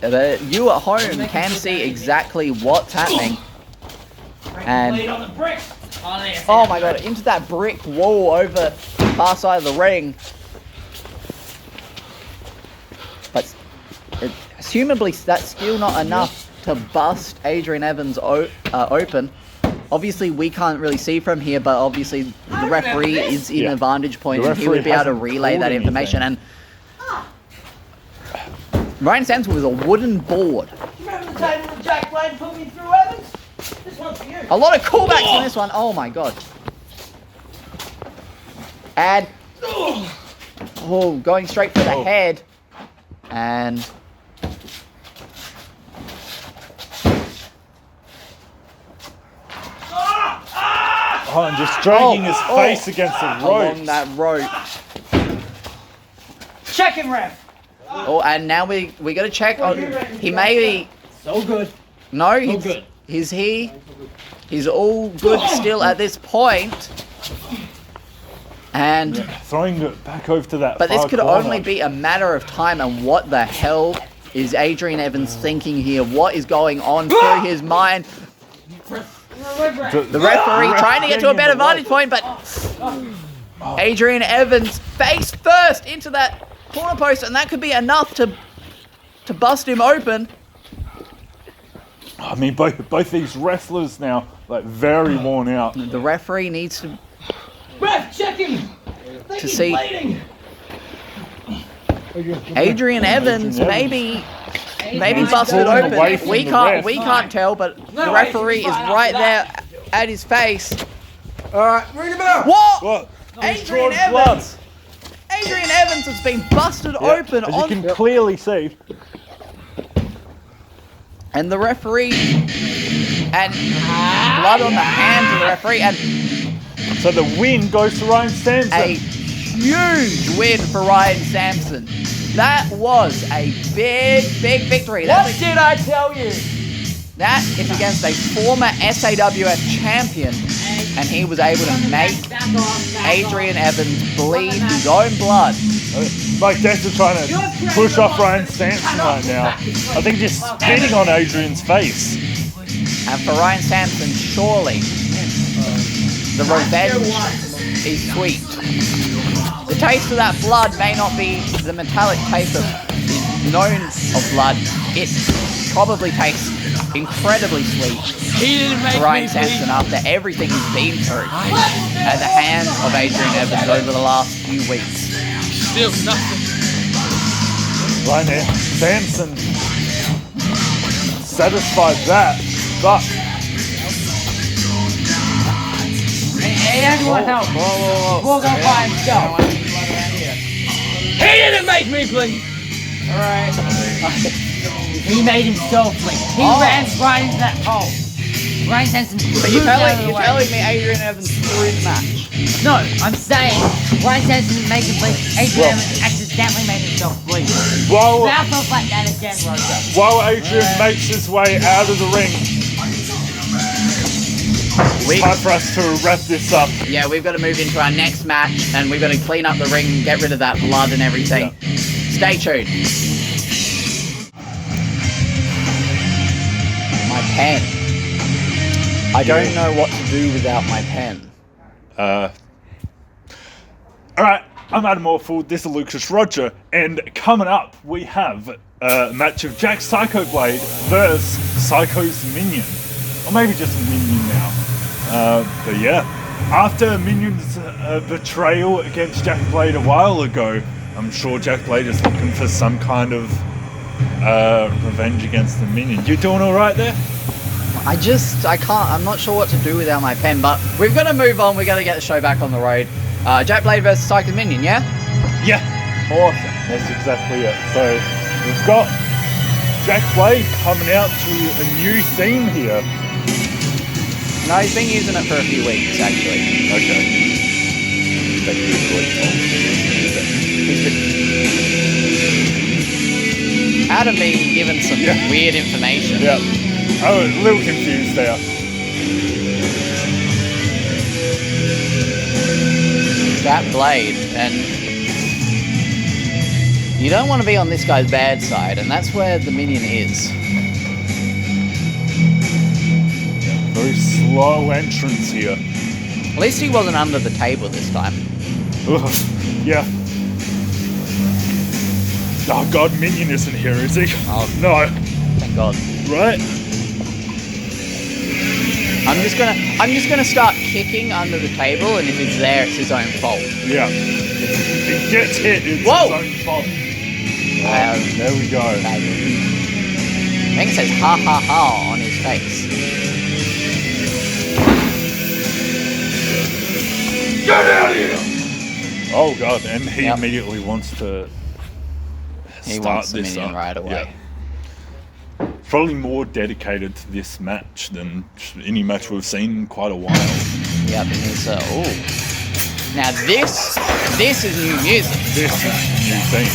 A: You at home can see exactly what's happening. And oh my God, into that brick wall over the far side of the ring. But assumably that's still not enough to bust Adrian Evans open. Obviously we can't really see from here, but obviously the referee is in a vantage point and he would be able to relay that information. And Ryan Sampson was a wooden board.
D: Remember the time when Jack Blaine put me through, Evans? This one's for you.
A: A lot of callbacks in this one. Oh my God. And going straight for the head. And
B: And just dragging his face against the rope.
A: along that rope.
D: Check him, ref.
A: Oh, and now we got to check. Oh, he may be.
D: So good.
A: No,
D: good.
A: he's all good still at this point. And
B: Throwing it back over to that
A: but this
B: far
A: could
B: corner.
A: only be a matter of time. And what the hell is Adrian Evans thinking here? What is going on through his mind? The referee trying to get to a better vantage point, but Adrian Evans face first into that corner post, and that could be enough to bust him open.
B: I mean, both these wrestlers now, like, very worn out.
A: The referee needs to
D: Ref, check him.
A: to see
D: Bleeding.
A: Adrian Evans maybe busted
B: Pulling
A: open.
B: away from
A: We
B: the
A: can't
B: ref.
A: we can't tell, but the referee is right there at his face.
E: Ring the bell.
A: What?
B: What?
A: Adrian
B: He's drawn blood.
A: Evans. Adrian Evans has been busted open
B: As you
A: on,
B: can clearly see.
A: and the referee, and blood on the hands of the referee, and
B: So the win goes to Ryan Sampson.
A: a huge win for Ryan Sampson. That was a big victory.
D: What
A: That's
D: did I tell you?
A: That is against a former SAWF champion, and he was able to make Adrian Evans bleed his own blood.
B: Mike Dexter trying to push off Ryan Sampson right now. I think just spitting on Adrian's face.
A: And for Ryan Sampson, surely the revenge is sweet. The taste of that blood may not be the metallic taste of his known of blood, it probably tastes incredibly sweet
F: He didn't make
A: to
F: me
A: Ryan
F: bleed.
A: Sampson after everything he's been through at the hands of Adrian Evans over the last few weeks.
F: Still nothing.
B: Right now, Samson satisfied that, but
F: He has more help. We'll go by himself. He didn't make me bleed.
A: Alright.
F: He made himself bleed. He ran right into that hole. Ryan Sampson.
A: But you're telling me Adrian Evans threw the match?
F: No, I'm saying Ryan Sampson didn't make him bleed. Adrian Evans accidentally made himself bleed.
B: while
F: Mouth off like that again, Roger.
B: while Adrian makes his way out of the ring, it's time for us to wrap this up.
A: Yeah, we've got to move into our next match and we've got to clean up the ring, get rid of that blood and everything. Stay tuned. My pen. I don't know what to do without my pen.
B: Alright, I'm Adam Morphle, this is Lucas Roger, and coming up we have a match of Jack Psycho Blade versus Psycho's Minion. Or maybe just Minion now. But yeah, after Minion's betrayal against Jack Blade a while ago, I'm sure Jack Blade is looking for some kind of revenge against the Minion. You doing alright there?
A: I can't, I'm not sure what to do without my pen, but we've got to move on, we've got to get the show back on the road. Jack Blade versus Psycho Minion, yeah?
B: Yeah, awesome. That's exactly it. So we've got Jack Blade coming out to a new theme here.
A: No, he's been using it for a few weeks, actually.
B: Okay.
A: Adam being given some weird information.
B: Yeah. Oh, a little confused there.
A: Jack Blade, and you don't want to be on this guy's bad side, and that's where the Minion is.
B: Very slow entrance here.
A: At least he wasn't under the table this time.
B: Ugh, yeah. Oh god, Minion isn't here, is he?
A: Oh.
B: No.
A: Thank God.
B: Right?
A: I'm just gonna start kicking under the table, and if it's there, it's his own fault.
B: Yeah. If he gets hit, it's
A: Whoa!
B: his own fault.
A: There
B: we go.
A: I think it says ha ha ha on his face.
D: Get out of here!
B: Oh god, and he
A: Yep.
B: immediately wants to
A: He
B: start
A: wants the
B: this
A: Minion
B: up.
A: right away.
B: Yeah. Probably more dedicated to this match than any match we've seen in quite a while.
A: Yep, and he's ooh. Now this is new music.
B: This is new thing.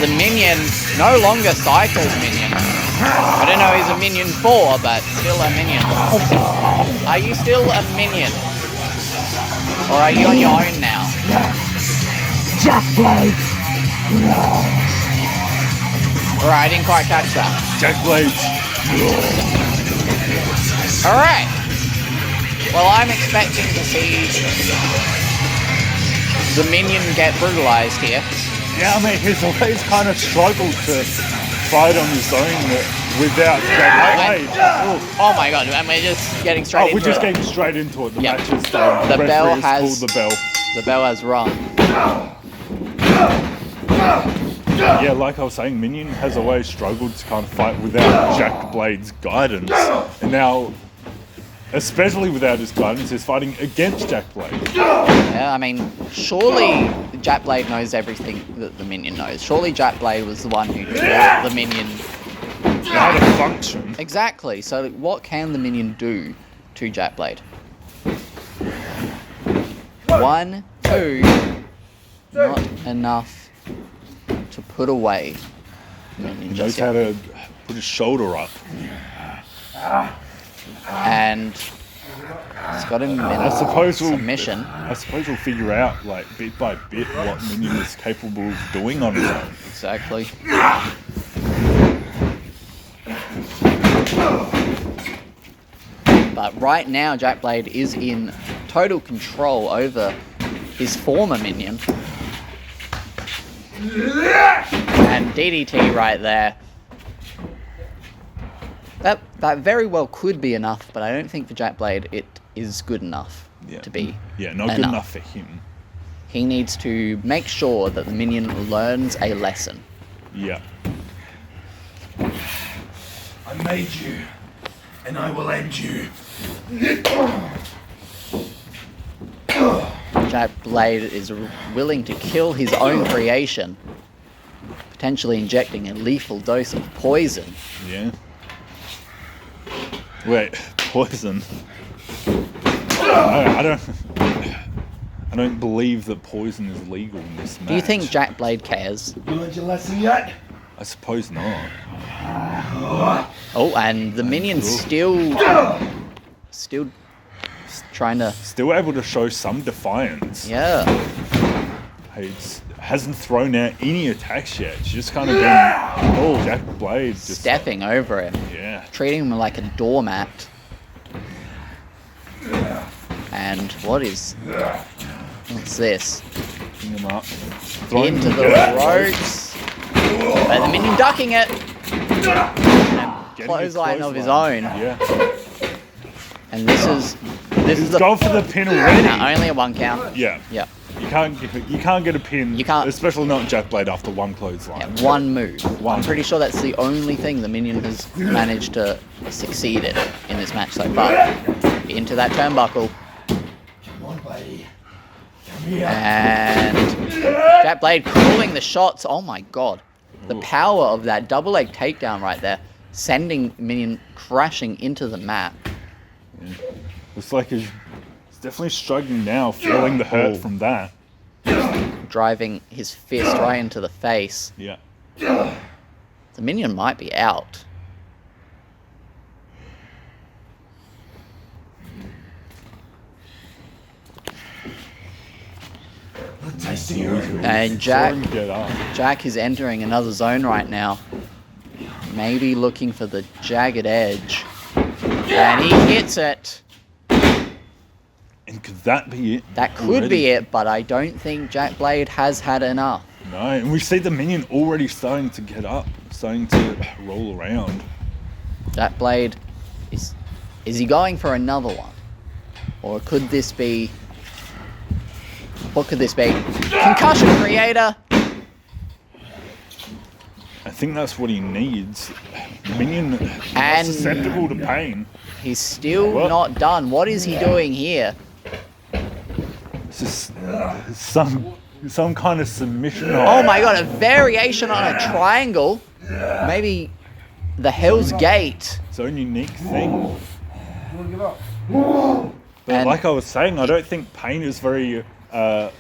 A: The Minion, no longer Psycho's Minion. I don't know he's a Minion 4, but still a Minion. Are you still a Minion? Or are you on your own now?
F: Jack Blade.
A: Alright, I didn't quite catch that.
B: Jack Blades.
A: Alright. Well, I'm expecting to see the Minion get brutalized here.
B: Yeah, I mean, he's always kind of struggled to fight on his own without Jack Blade.
A: Oh my god, and we're just getting straight
B: Oh,
A: into
B: we're just
A: it.
B: getting straight into it. The
A: Yep.
B: match is done.
A: The bell
B: referee
A: has-
B: pulled the bell.
A: The bell has rung.
B: Yeah, like I was saying, Minion has always struggled to kind of fight without Jack Blade's guidance. And now, especially without his guidance, he's fighting against Jack Blade.
A: Yeah, I mean, surely Jack Blade knows everything that the Minion knows. Surely Jack Blade was the one who taught the Minion.
B: How to function.
A: Exactly. So what can the Minion do to Jack Blade? 1, 2, not enough to put away Minion
B: He knows
A: just
B: how
A: yet.
B: to put his shoulder up.
A: And it's got him in
B: I suppose we'll
A: submission.
B: figure out, like, bit by bit what Minion is capable of doing on his own.
A: Exactly. But right now, Jack Blade is in total control over his former Minion. And DDT right there. That very well could be enough, but I don't think for Jack Blade it is good enough to be.
B: Yeah, not good enough for him.
A: He needs to make sure that the minion learns a lesson.
B: Yeah.
D: I made you, and I will end you.
A: Jack Blade is willing to kill his own creation, potentially injecting a lethal dose of poison.
B: Yeah. Wait, poison? I don't believe that poison is legal in this match.
A: Do you think Jack Blade cares?
D: You learned your lesson yet?
B: I suppose not.
A: Oh, and the minion's still trying to...
B: Still able to show some defiance.
A: Yeah.
B: Hasn't thrown out any attacks yet. She's just kind of been... Jack Blade just...
A: Stepping over him.
B: Yeah.
A: Treating him like a doormat. And what's this?
B: Picking him up.
A: Into the ropes. But the minion ducking it.
B: Getting a
A: Clothesline of his
B: clothesline.
A: own.
B: Yeah.
A: And this is the...
B: Go for the pin already.
A: No, only a 1 count.
B: Yeah.
A: Yeah.
B: You can't get a pin.
A: You can't.
B: Especially not Jack Blade after one clothesline.
A: Yeah, one move. I'm pretty sure that's the only thing the minion has managed to succeed in this match so far. Into that turnbuckle.
D: Come on, buddy. Come here.
A: And Jack Blade calling the shots. Oh my god. The power of that double leg takedown right there, sending minion crashing into the mat.
B: Yeah. Looks like he's definitely struggling now, feeling the hurt from that.
A: Driving his fist right into the face.
B: Yeah.
A: The minion might be out. And Jack is entering another zone right now. Maybe looking for the jagged edge. And he hits it.
B: And could that be it?
A: That could be it, but I don't think Jack Blade has had enough.
B: No, and we see the minion already starting to get up, starting to roll around.
A: Jack Blade, is he going for another one? Or could this be... What could this be? Concussion creator!
B: I think that's what he needs. Minion
A: And-
B: susceptible to pain.
A: He's still not done. What is he doing here?
B: It's just some kind of submission.
A: Oh my god, a variation on a triangle. Maybe the Hell's Gate.
B: Its own unique thing.
E: Give up.
B: But
A: And-
B: like I was saying, I don't think pain is very...
A: The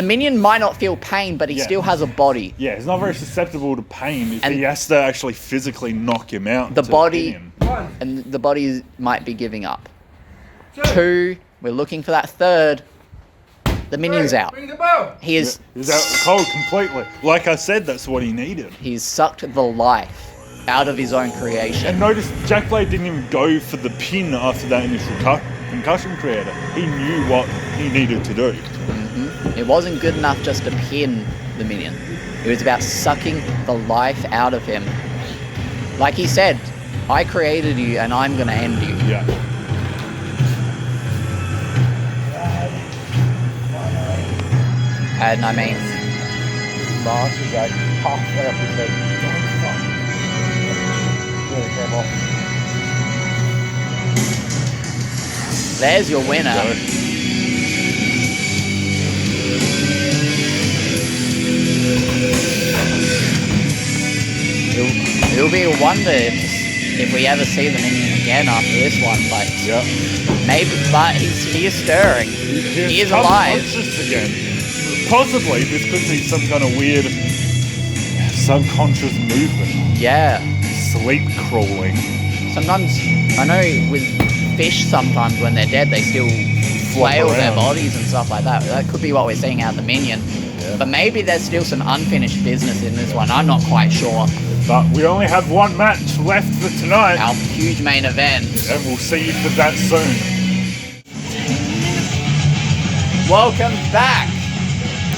A: minion might not feel pain, but he
B: Yeah.
A: still has a body.
B: Yeah, he's not very susceptible to pain.
A: And
B: he has to actually physically knock him out.
A: The
B: to
A: body-
B: hit him.
A: And the body might be giving up. 2, we're looking for that 3rd. The minion's out.
E: Bring the bell.
A: He is...
B: He's out cold completely. Like I said, that's what he needed.
A: He's sucked the life out of his own creation.
B: And notice Jack Blade didn't even go for the pin after that initial concussion creator. He knew what he needed to do.
A: It wasn't good enough just to pin the minion. It was about sucking the life out of him. Like he said, I created you and I'm gonna end you.
B: Yeah.
A: And I mean, last was like half episode. There's your winner. It'll be a wonder if we ever see the minion again after this one, but
B: Yeah.
A: maybe. But he is stirring. He is
B: come
A: alive.
B: conscious again. Possibly this could be some kind of weird subconscious movement.
A: Yeah.
B: Sleep crawling.
A: Sometimes I know with fish, sometimes when they're dead, they still flail their
B: around.
A: bodies and stuff like that. That could be what we're seeing out of the minion.
B: Yeah.
A: But maybe there's still some unfinished business in this one. I'm not quite sure.
B: But we only have one match left for tonight.
A: Our huge main event.
B: And we'll see you for that soon.
A: Welcome back.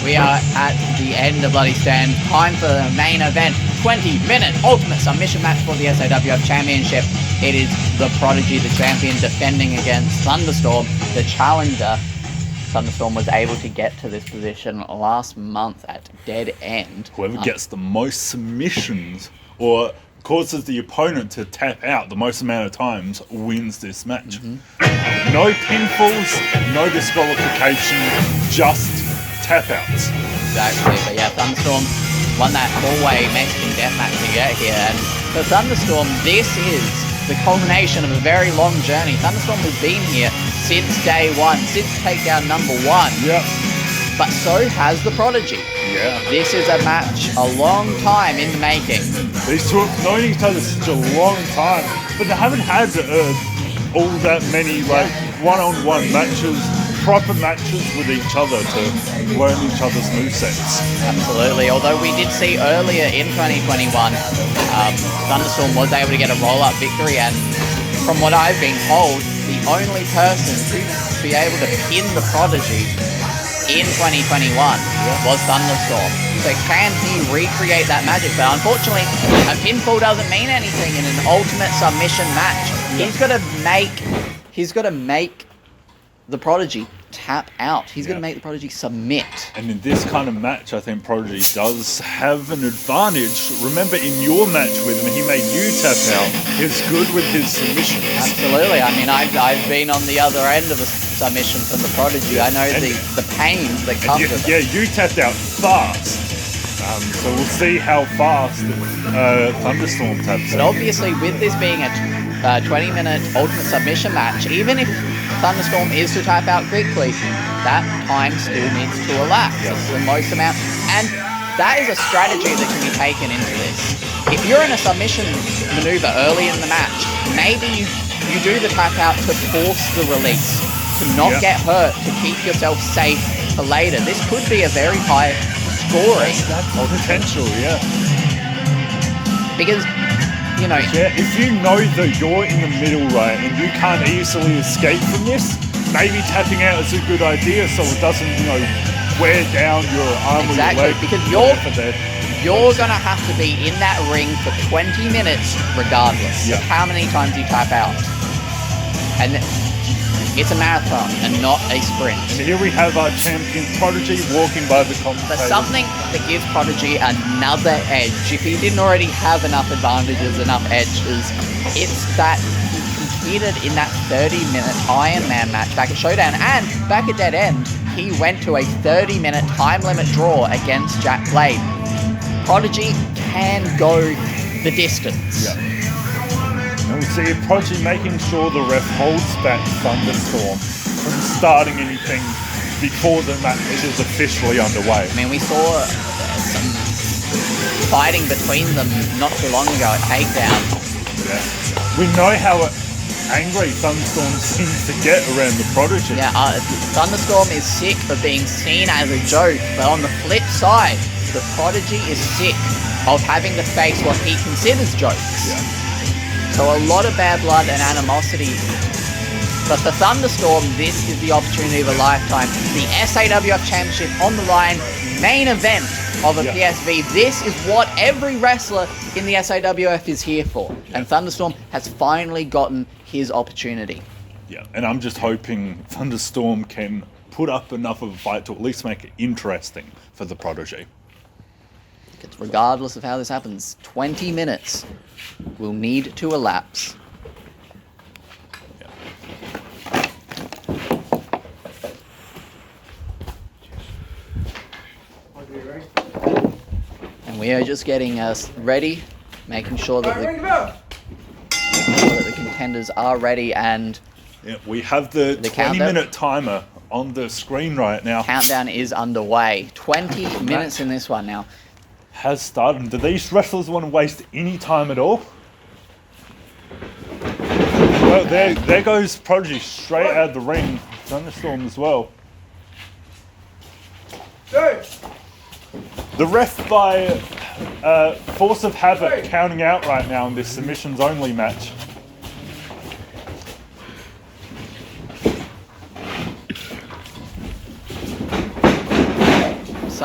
A: We are at the end of Bloody Stand. Time for the main event. 20-minute ultimate submission match for the SAWF Championship. It is the Prodigy, the champion, defending against Thunderstorm, the challenger. Thunderstorm was able to get to this position last month at Dead End.
B: Whoever gets the most submissions or causes the opponent to tap out the most amount of times wins this match. No pinfalls, no disqualification, just tap outs.
A: Exactly, but yeah, Thunderstorm won that four-way Mexican deathmatch to get here, and for Thunderstorm, this is the culmination of a very long journey. Thunderstorm has been here since day one, since takedown number 1.
B: Yep.
A: But so has the Prodigy.
B: Yeah.
A: This is a match a long time in the making.
B: These two have known each other such a long time, but they haven't had all that many like one-on-one matches, proper matches with each other to learn each other's movesets.
A: Absolutely. Although we did see earlier in 2021, Thunderstorm was able to get a roll-up victory, and from what I've been told, the only person to be able to pin the Prodigy in 2021 was Thunderstorm. So can he recreate that magic? But unfortunately, a pinfall doesn't mean anything in an ultimate submission match. He's got to make the Prodigy tap out. He's going to make the Prodigy submit.
B: And in this kind of match, I think Prodigy does have an advantage. Remember, in your match with him, he made you tap out. He's good with his submissions.
A: Absolutely. I mean, I've been on the other end of a submission from the Prodigy. I know the pains that come with it.
B: Yeah, you tapped out fast. So we'll see how fast Thunderstorm taps
A: But
B: out.
A: obviously, with this being a 20-minute ultimate submission match, even if Thunderstorm is to tap out quickly, that time still needs to elapse. It's the most amount. And that is a strategy that can be taken into this. If you're in a submission maneuver early in the match, maybe you do the tap out to force the release, to not get hurt, to keep yourself safe for later. This could be a very high scoring.
B: That's potential, yeah.
A: Because, you know,
B: Yeah, if you know that you're in the middle, right, and you can't easily escape from this, maybe tapping out is a good idea so it doesn't, wear down your arm or your leg.
A: because
B: whatever
A: you're going to have to be in that ring for 20 minutes regardless of how many times you tap out. And it's a marathon and not a sprint.
B: And here we have our champion Prodigy walking by the
A: But
B: commentator.
A: something that gives Prodigy another edge, if he didn't already have enough advantages, enough edges, it's that he competed in that 30-minute Iron Man match back at Showdown, and back at Dead End, he went to a 30-minute time limit draw against Jack Blade. Prodigy can go the distance.
B: Yeah. And we see Prodigy making sure the ref holds back Thunderstorm from starting anything before the match is officially underway.
A: I mean, we saw some fighting between them not too long ago at Takedown.
B: Yeah. We know how angry Thunderstorm seems to get around the Prodigy.
A: Yeah, Thunderstorm is sick of being seen as a joke, but on the flip side, the Prodigy is sick of having to face what he considers jokes.
B: Yeah.
A: So a lot of bad blood and animosity. But for Thunderstorm, this is the opportunity of a lifetime. The SAWF Championship on the line, main event of a PSV. This is what every wrestler in the SAWF is here for. And Thunderstorm has finally gotten his opportunity.
B: Yeah, and I'm just hoping Thunderstorm can put up enough of a fight to at least make it interesting for the Prodigy.
A: Because regardless of how this happens, 20 minutes will need to elapse. And we are just getting us ready, making sure that the contenders are ready, and
B: Yeah, we have the
A: countdown?
B: 20-minute timer on the screen right now.
A: countdown is underway. 20 minutes in this one now.
B: Has started. Do these wrestlers want to waste any time at all? Well, there goes Prodigy straight out of the ring. Thunderstorm as well. The ref by force of habit counting out right now in this submissions only match.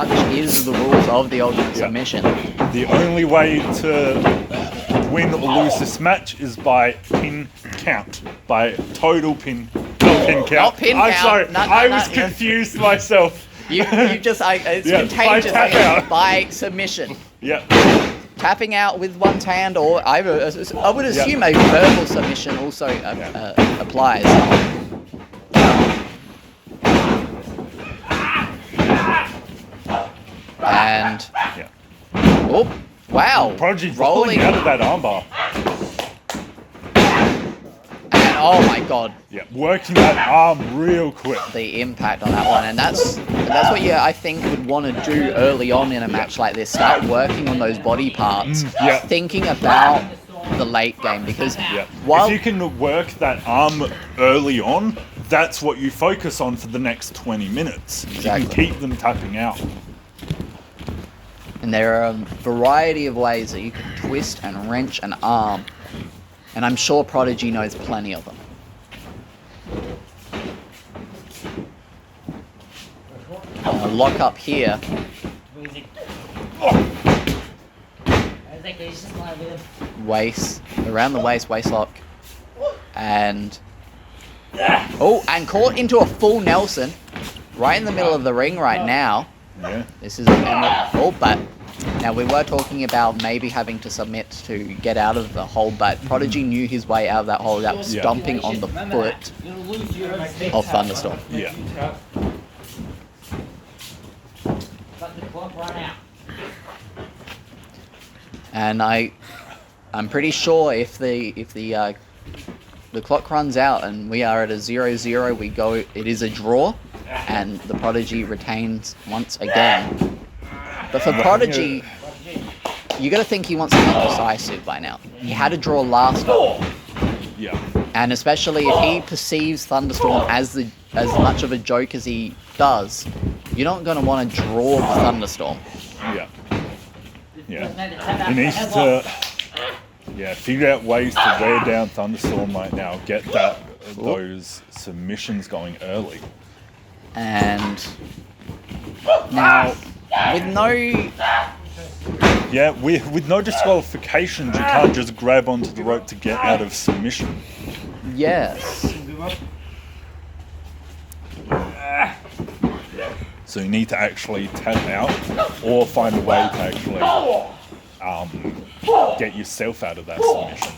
A: such is the rules of the Ultimate Submission.
B: The only way to win or lose this match is by pin count, by total pin count.
A: Not pin
B: I'm
A: count.
B: sorry,
A: No,
B: I was
A: no.
B: confused myself.
A: You just, it's
B: Yeah,
A: contagious.
B: by tap out.
A: By submission.
B: Yeah,
A: Tapping out with one's hand, or I would assume a verbal submission also applies. And
B: yeah.
A: oh wow,
B: Prodigy rolling out of that armbar.
A: and oh my god,
B: Yeah, working that arm real quick.
A: the impact on that one, and that's what you I think would want to do early on in a match like this. Start working on those body parts,
B: yeah.
A: thinking about the late game, because
B: Yeah.
A: while
B: If you can work that arm early on, that's what you focus on for the next 20 minutes. You
A: Exactly.
B: can keep them tapping out.
A: and there are a variety of ways that you can twist and wrench an arm, and I'm sure Prodigy knows plenty of them. Lock up here. Waist, around the waist lock. And and caught into a full Nelson right in the middle of the ring right now.
B: Yeah.
A: This is but now we were talking about maybe having to submit to get out of the hold, but Prodigy knew his way out of that hold. That was
B: Yeah.
A: stomping on the foot of Thunderstorm.
B: Yeah.
A: And I'm pretty sure if the clock runs out and we are at a 0-0, we go. It is a draw, and the Prodigy retains once again. But for Prodigy, you got to think he wants to be decisive by now. He had a draw last time,
B: Yeah.
A: and especially if he perceives Thunderstorm as much of a joke as he does, you're not going to want to draw the Thunderstorm.
B: Yeah. Yeah. He needs to figure out ways to wear down Thunderstorm right now. Get those submissions going early.
A: And now, with no
B: Yeah, with no disqualifications, you can't just grab onto the rope to get out of submission.
A: yes,
B: So you need to actually tap out or find a way to actually get yourself out of that submission.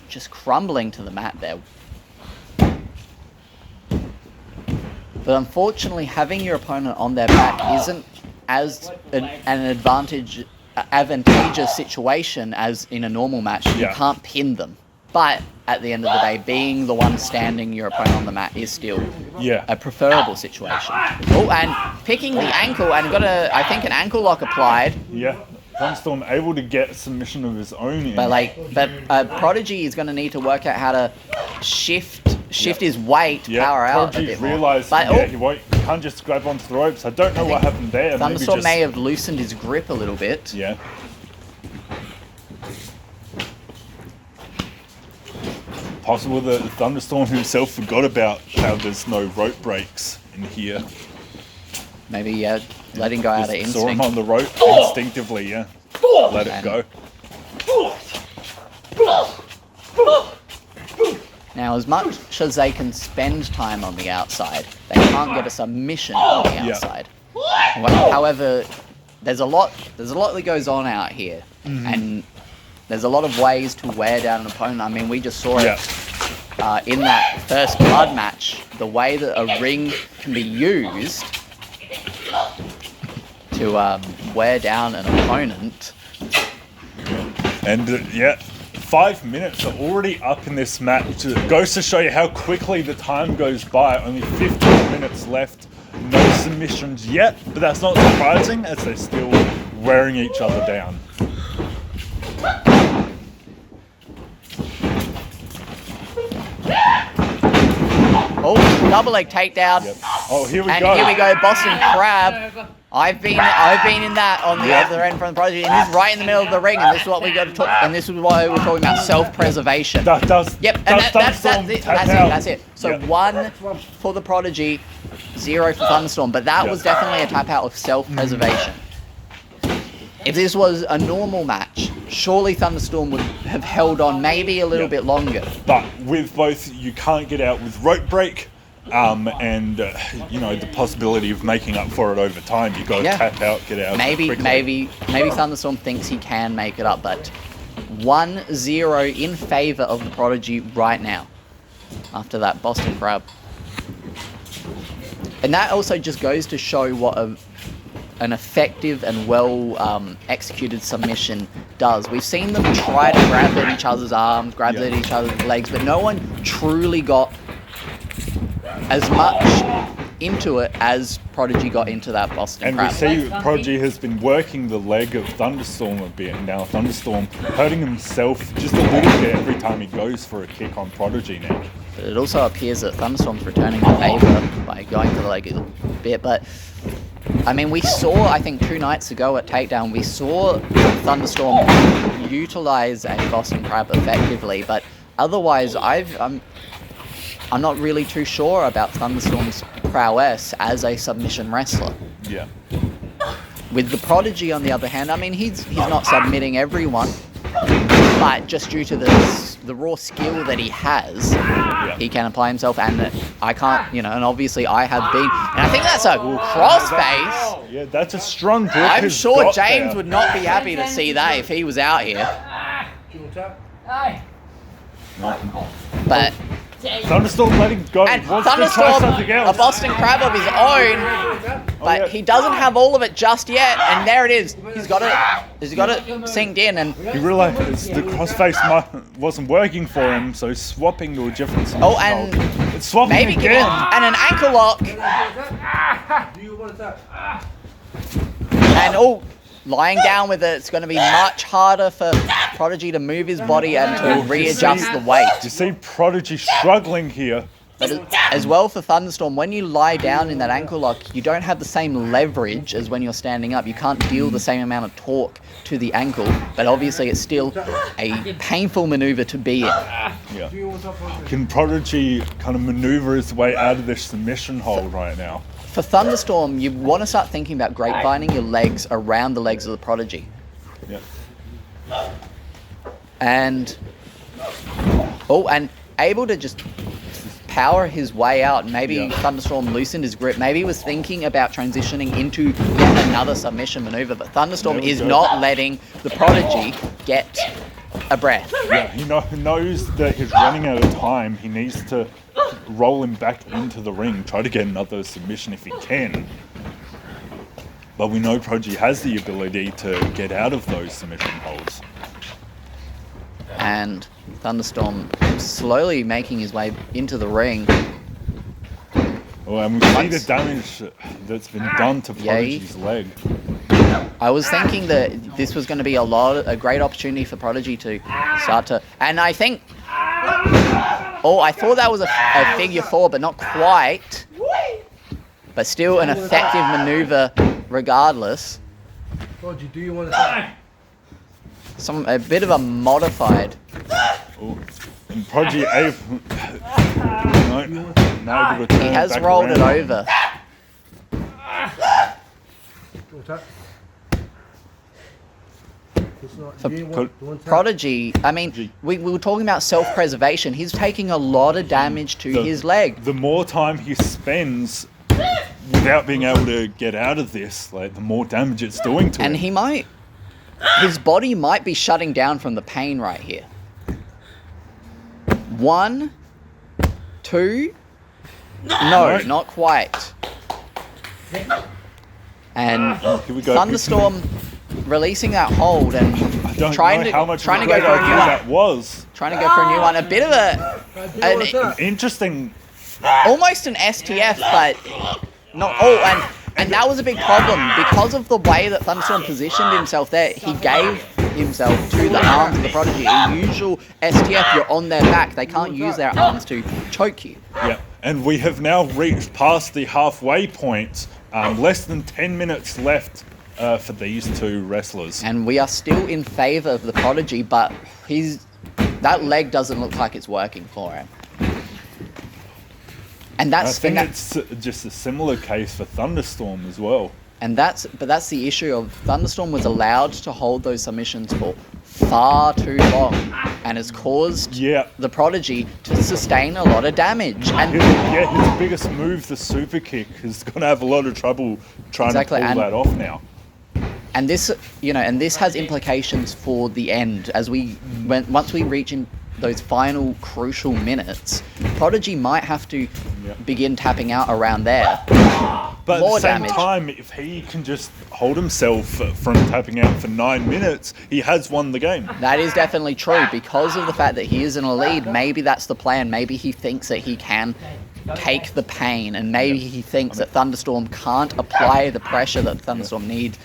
A: just crumbling to the mat there. But unfortunately, having your opponent on their back isn't as an advantageous situation as in a normal match. You
B: Yeah.
A: can't pin them. But at the end of the day, being the one standing your opponent on the mat is still
B: Yeah.
A: a preferable situation. Oh, and picking the ankle and got I think an ankle lock applied.
B: Yeah. Thunderstorm able to get a submission of his own in.
A: But Prodigy is going to need to work out how to shift his weight, power out a
B: Prodigy
A: bit more.
B: realised
A: But,
B: he can't just grab onto the ropes. I don't know what happened there.
A: Thunderstorm
B: Maybe
A: may have loosened his grip a little bit.
B: Yeah. Possible that Thunderstorm himself forgot about how there's no rope breaks in here.
A: Maybe letting go out of
B: Just saw him
A: instinct.
B: on the rope instinctively, yeah. Let it go.
A: Now, as much as they can spend time on the outside, they can't get a submission on the
B: Yeah.
A: outside. However, there's a lot that goes on out here, and there's a lot of ways to wear down an opponent. I mean, we just saw it in that first blood match. The way that a ring can be used to wear down an opponent.
B: And 5 minutes are already up in this match. It goes to show you how quickly the time goes by. Only 15 minutes left. No submissions yet, but that's not surprising as they're still wearing each other down.
A: Oh, double leg takedown.
B: Yep. Oh, here we
A: And
B: go.
A: here we go, Boston Crab I've been in that on the other end from the Prodigy, and he's right in the middle of the ring, and this is what we got to talk. And this is why we're talking about self-preservation.
B: Yep,
A: and that's it. So 1 for the Prodigy, 0 for Thunderstorm, but that was definitely a tap out of self-preservation. If this was a normal match, surely Thunderstorm would have held on maybe a little bit longer.
B: But with both, you can't get out with rope break. And you know, the possibility of making up for it over time, you got to tap out, get out.
A: Maybe Thunderstorm thinks he can make it up, but 1-0 in favor of the Prodigy right now after that Boston Crab. And that also just goes to show what an effective and well executed submission does. We've seen them try to grab at each other's arms, grab at each other's legs, but no one truly got as much into it as Prodigy got into that Boston Crab.
B: And we see Prodigy has been working the leg of Thunderstorm a bit. Now Thunderstorm hurting himself just a little bit every time he goes for a kick on Prodigy now.
A: But it also appears that Thunderstorm's returning the favour by going for the leg a bit. But, I mean, we saw, I think 2 nights ago at Takedown, we saw Thunderstorm utilise a Boston Crab effectively. But otherwise, I'm not really too sure about Thunderstorm's prowess as a submission wrestler.
B: Yeah.
A: With the Prodigy, on the other hand, I mean, he's not submitting everyone, but just due to the raw skill that he has, he can apply himself, and I can't, and obviously I have been, and I think that's a crossface.
B: Yeah, that's a strong grip.
A: I'm sure James would not be happy to see that if he was out here. But
B: Thunderstorm letting go.
A: And
B: Wants to try
A: Thunderstorm,
B: something else.
A: a Boston Crab of his own, but he doesn't have all of it just yet. And there it is. He's got it synced in, and
B: He realised the crossface wasn't working for him, so swapping to a different submission
A: oh, and
B: hold. It's swapping
A: maybe
B: again.
A: and an ankle lock,
E: Do you want to tap?
A: and lying down with it. It's going to be much harder for Prodigy to move his body and to readjust the weight.
B: You see Prodigy struggling here.
A: But as well for Thunderstorm, when you lie down in that ankle lock, you don't have the same leverage as when you're standing up. You can't deal the same amount of torque to the ankle, but obviously it's still a painful maneuver to be in.
B: Yeah. Can Prodigy kind of maneuver his way out of this submission hold right now?
A: For Thunderstorm, you want to start thinking about grapevining your legs around the legs of the Prodigy.
B: Yeah.
A: And able to just power his way out. Maybe Thunderstorm loosened his grip. Maybe he was thinking about transitioning into yet another submission maneuver, but Thunderstorm is not letting the Prodigy get a breath.
B: Yeah, he knows that he's running out of time. He needs to roll him back into the ring, try to get another submission if he can. But we know Prodigy has the ability to get out of those submission holds.
A: And Thunderstorm slowly making his way into the ring.
B: Oh, and we see the damage that's been done to Prodigy's leg.
A: I was thinking that this was going to be a great opportunity for Prodigy to start to, and I think, I thought that was a figure 4, but not quite. But still an effective maneuver regardless.
E: Prodigy, do you want to tap?
A: A bit of a modified.
B: Oh, and Prodigy able to turn
A: He has
B: back
A: rolled
B: around.
A: it over.
E: Do you want to tap? It's not.
A: For
E: Do you want to tap?
A: Prodigy, I mean, we were talking about self-preservation. He's taking a lot of damage to his leg.
B: The more time he spends without being able to get out of this, like the more damage it's doing to
A: And
B: him.
A: his body might be shutting down from the pain right here. 1, 2, no, not quite. And
B: Here we go.
A: Thunderstorm releasing that hold and
B: I don't
A: trying
B: know
A: to
B: how much
A: trying to
B: of a
A: go
B: great
A: for a new
B: idea
A: one.
B: that was.
A: Trying to go for a new one. A bit of an
B: Interesting.
A: almost an STF, but not. Oh, and that was a big problem because of the way that Thunderstorm positioned himself there. He gave himself to the arms of the Prodigy. A usual STF, you're on their back. They can't use their arms to choke you.
B: Yeah, and we have now reached past the halfway point Less than 10 minutes left for these two wrestlers.
A: And we are still in favour of the Prodigy, but that leg doesn't look like it's working for him. And
B: I think it's just a similar case for Thunderstorm as well.
A: And that's the issue of Thunderstorm was allowed to hold those submissions for far too long, and has caused the Prodigy to sustain a lot of damage. And
B: his biggest move, the super kick, is going to have a lot of trouble trying to pull that off now.
A: And this, and this has implications for the end as once we reach in those final crucial minutes. Prodigy might have to begin tapping out around there.
B: But
A: More
B: at the same
A: damage.
B: time, if he can just hold himself from tapping out for 9 minutes, he has won the game.
A: That is definitely true. Because of the fact that he is in a lead, maybe that's the plan. Maybe he thinks that he can take the pain, and maybe he thinks that Thunderstorm can't apply the pressure that Thunderstorm needs.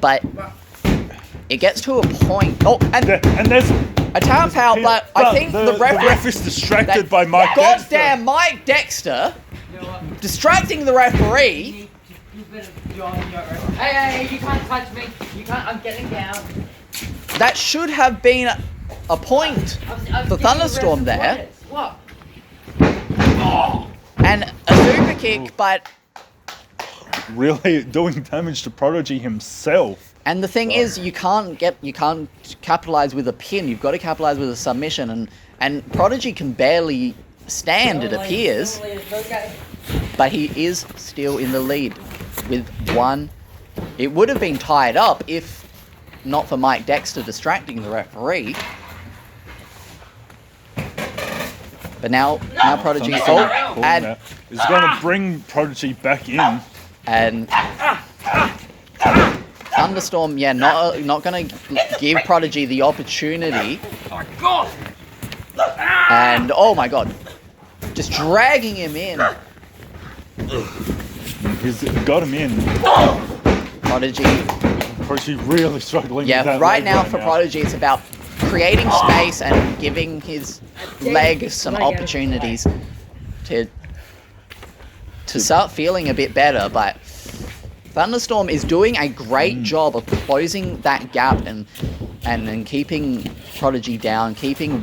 A: But it gets to a point. Oh, and
B: there's
A: a tap out, but I think the
B: ref is distracted by Mike Dexter.
A: Goddamn Mike Dexter distracting the referee.
F: Hey, you can't touch me. You can't. I'm getting down.
A: That should have been a point for Thunderstorm there.
F: What?
A: And a super kick, but
B: Really doing damage to Prodigy himself.
A: And the thing is, you can't capitalize with a pin. You've got to capitalize with a submission, and Prodigy can barely stand, it appears. But he is still in the lead with one. It would have been tied up if not for Mike Dexter distracting the referee. But now Prodigy and
B: is going to bring Prodigy back in.
A: And Thunderstorm, not going to give Prodigy the opportunity. And oh my god, just dragging him in.
B: He's got him in.
A: Prodigy
B: really struggling.
A: Yeah,
B: with that
A: right
B: leg
A: now for Prodigy, it's about creating space and giving his leg some opportunities to start feeling a bit better. But Thunderstorm is doing a great job of closing that gap and keeping Prodigy down, keeping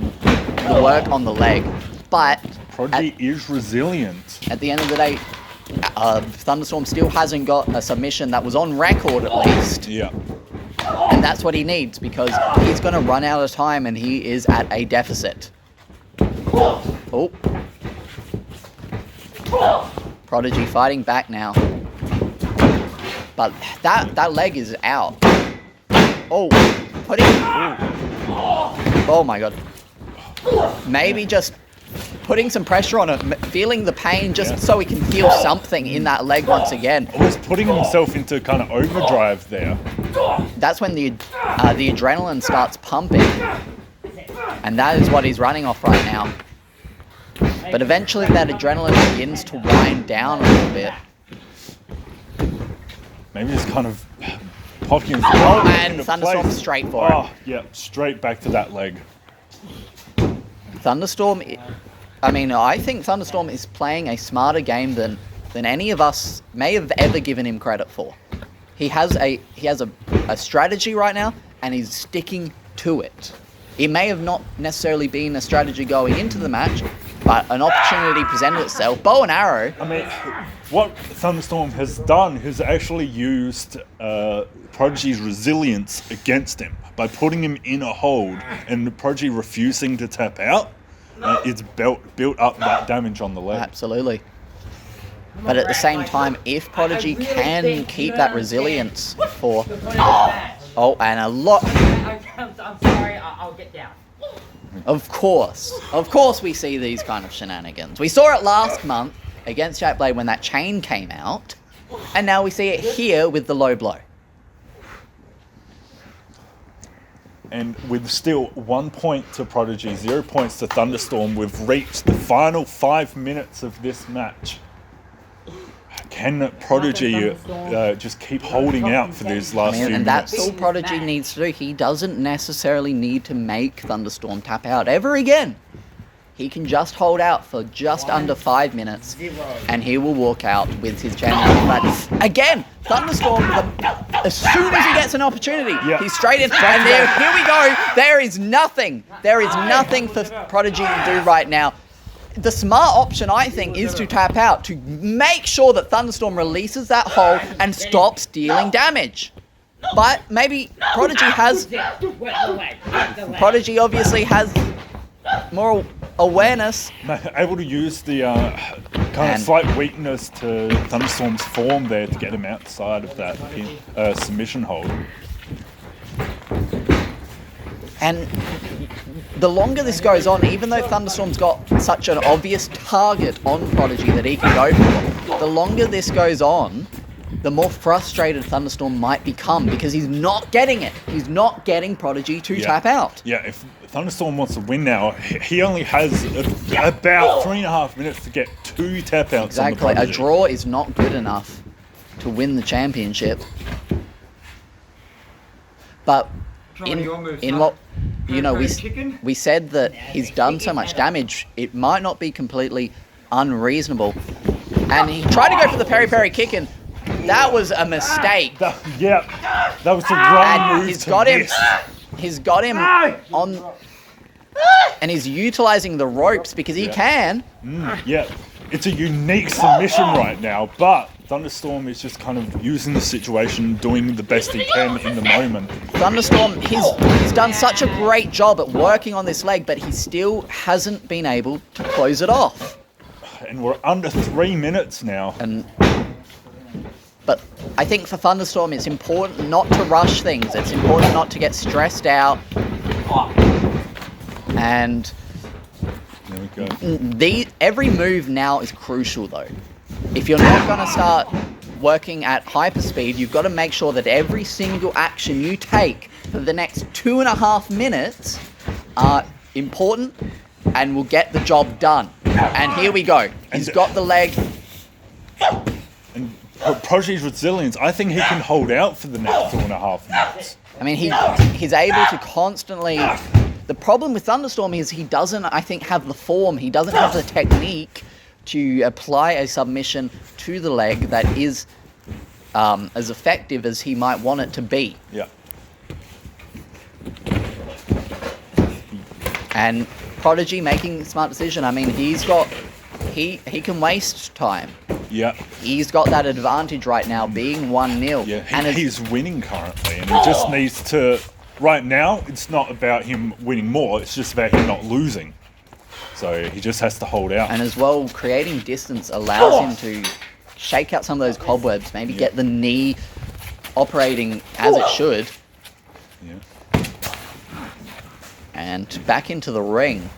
A: the work on the leg. But
B: Prodigy is resilient.
A: At the end of the day, Thunderstorm still hasn't got a submission that was on record at least.
B: Yeah.
A: And that's what he needs, because he's going to run out of time and he is at a deficit. Oh. Prodigy fighting back now. But that leg is out. Oh, oh my god. Maybe just putting some pressure on it, feeling the pain just so he can feel something in that leg once again.
B: He's putting himself into kind of overdrive there.
A: That's when the adrenaline starts pumping. And that is what he's running off right now. But eventually that adrenaline begins to wind down a little bit.
B: Maybe it's kind of popping his
A: and Thunderstorm straight for it.
B: Oh, yeah, straight back to that leg.
A: Thunderstorm, I think Thunderstorm is playing a smarter game than any of us may have ever given him credit for. He has a strategy right now, and he's sticking to it. It may have not necessarily been a strategy going into the match, but an opportunity presented itself. Bow and arrow.
B: What Thunderstorm has done is actually used Prodigy's resilience against him by putting him in a hold and Prodigy refusing to tap out. It's built up that damage on the leg.
A: Absolutely. But at the same time, if Prodigy can keep that resilience for... Oh, and a lot...
F: I'm sorry, I'll get down.
A: Of course we see these kind of shenanigans. We saw it last month against Jack Blade when that chain came out, and now we see it here with the low blow.
B: And with still 1 point to Prodigy, 0 points to Thunderstorm, we've reached the final 5 minutes of this match. Can Prodigy just keep holding out for these last few minutes?
A: And that's all Prodigy needs to do. He doesn't necessarily need to make Thunderstorm tap out ever again. he can just hold out for just under 5 minutes, and he will walk out with his championship. But again, Thunderstorm, as soon as he gets an opportunity, he's straight in. And here we go. There is nothing. There is nothing for Prodigy to do right now. The smart option, I think, is to tap out to make sure that Thunderstorm releases that hole and stops dealing damage. But maybe Prodigy obviously has more awareness.
B: Able to use the kind of slight weakness to Thunderstorm's form there to get him outside of that submission hold.
A: And the longer this goes on, even though Thunderstorm's got such an obvious target on Prodigy that he can go for, the longer this goes on, the more frustrated Thunderstorm might become because he's not getting it. He's not getting Prodigy to tap out.
B: Yeah, if Thunderstorm wants to win now, he only has about 3.5 minutes to get 2 tap outs.
A: Exactly. A draw is not good enough to win the championship. But in what, you know, we said that he's done so much damage, it might not be completely unreasonable. And he tried to go for the peri-peri kick-in. That was a mistake.
B: That was the wrong move.
A: He's got him on, and he's utilizing the ropes because he can.
B: It's a unique submission right now, but Thunderstorm is just kind of using the situation, doing the best he can in the moment.
A: Thunderstorm, he's done such a great job at working on this leg, but he still hasn't been able to close it off.
B: And we're under 3 minutes now.
A: But I think for Thunderstorm, it's important not to rush things. It's important not to get stressed out. And
B: there we go.
A: Every move now is crucial, though. If you're not going to start working at hyperspeed, you've got to make sure that every single action you take for the next 2.5 minutes are important and will get the job done. And here we go. He's got the leg.
B: And Prodigy's resilience, I think he can hold out for the next 2.5 minutes.
A: I mean, he's able to constantly... The problem with Thunderstorm is he doesn't, I think, have the form. He doesn't have the technique to apply a submission to the leg that is as effective as he might want it to be.
B: Yeah.
A: And Prodigy making a smart decision. I mean, he can waste time.
B: Yeah.
A: He's got that advantage right now, being 1-0.
B: Yeah,
A: and
B: he's winning currently, and he just needs to... Right now, it's not about him winning more, it's just about him not losing. So he just has to hold out.
A: And as well, creating distance allows him to shake out some of those cobwebs, maybe get the knee operating as it should.
B: Yeah.
A: And back into the ring.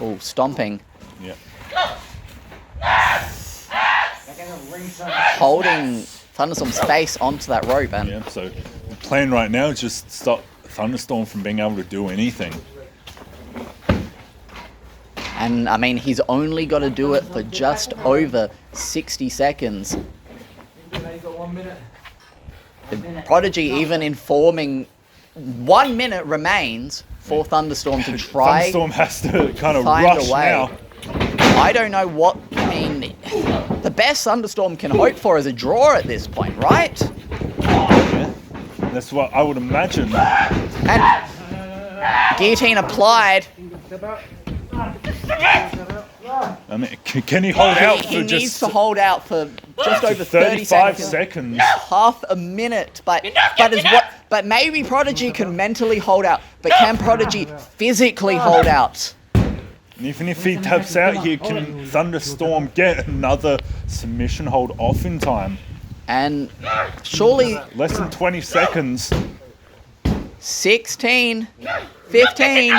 A: Oh, stomping.
B: Yeah.
A: Holding Thunderstorm's face onto that rope. And
B: Yeah, so the plan right now is just stop Thunderstorm from being able to do anything.
A: And I mean, he's only got to do it for just over 60 seconds. Prodigy even informing 1 minute remains for Thunderstorm to try.
B: Thunderstorm has to kind of
A: find
B: rush
A: a way.
B: now.
A: I don't know what, I mean, the best Thunderstorm can hope for is a draw at this point, right?
B: Yeah. That's what I would imagine.
A: And guillotine applied.
B: I mean, can he hold out
A: He
B: for just
A: needs to hold out for just over
B: 35 seconds?
A: Half a minute, but maybe Prodigy can mentally hold out, but can Prodigy physically hold out?
B: And even if he taps out here, can Thunderstorm get another submission hold off in time?
A: And surely
B: Less than 20 seconds.
A: 16, 15.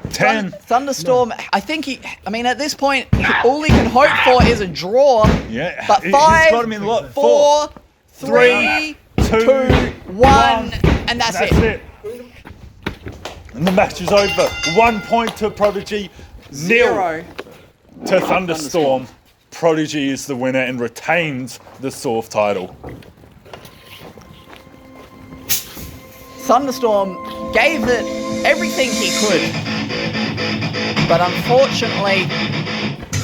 B: 10.
A: Thunderstorm, I think at this point, all he can hope for is a draw.
B: Yeah.
A: But
B: He's
A: 5,
B: got him in what?
A: 4, 3, 2, 1, and that's it.
B: And the match is over. 1 point to Prodigy, 0 to Thunderstorm. Prodigy is the winner and retains the Sawf title.
A: Thunderstorm gave it everything he could. But unfortunately,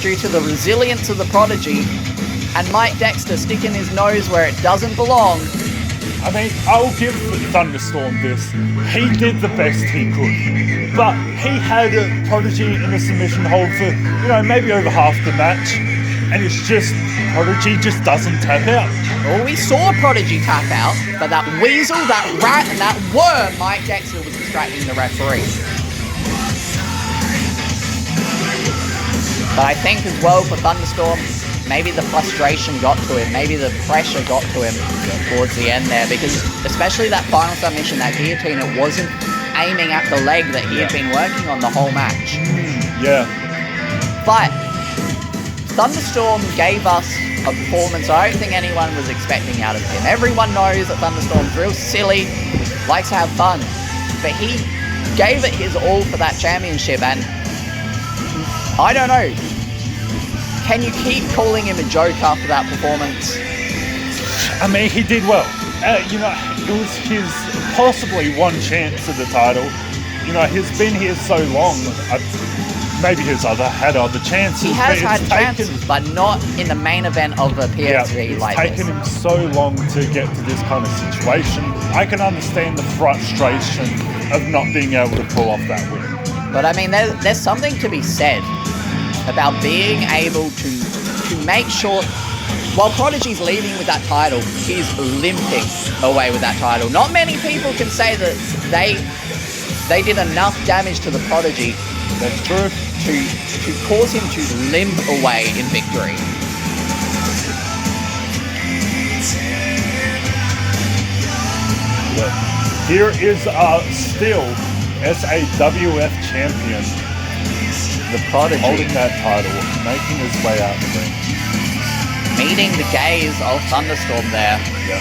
A: due to the resilience of the Prodigy and Mike Dexter sticking his nose where it doesn't belong,
B: I mean, I'll give Thunderstorm this. He did the best he could. But he had a Prodigy in a submission hold for, maybe over half the match. And it's just, Prodigy just doesn't tap out.
A: well, we saw Prodigy tap out, but that weasel, that rat, and that worm, Mike Dexter, was distracting the referee. But I think as well for Thunderstorm, maybe the frustration got to him, maybe the pressure got to him towards the end there, because especially that final submission, that guillotine, it wasn't aiming at the leg that he had been working on the whole match.
B: Yeah.
A: But Thunderstorm gave us a performance I don't think anyone was expecting out of him. Everyone knows that Thunderstorm's real silly, likes to have fun, but he gave it his all for that championship, and I don't know. Can you keep calling him a joke after that performance?
B: I mean, he did well. It was his possibly one chance at the title. He's been here so long. Maybe he's had other chances.
A: He has had chances, but not in the main event of a PFC
B: it's
A: like
B: taken
A: this.
B: him so long to get to this kind of situation. I can understand the frustration of not being able to pull off that win.
A: But I mean, there's something to be said about being able to make sure, while Prodigy's leaving with that title, he's limping away with that title. Not many people can say that they did enough damage to the Prodigy.
B: That's true.
A: To cause him to limp away in victory.
B: But here is still SAWF champion.
A: The Prodigy.
B: Holding that title, making his way out the ring.
A: Meeting the gaze of Thunderstorm there.
B: Yeah.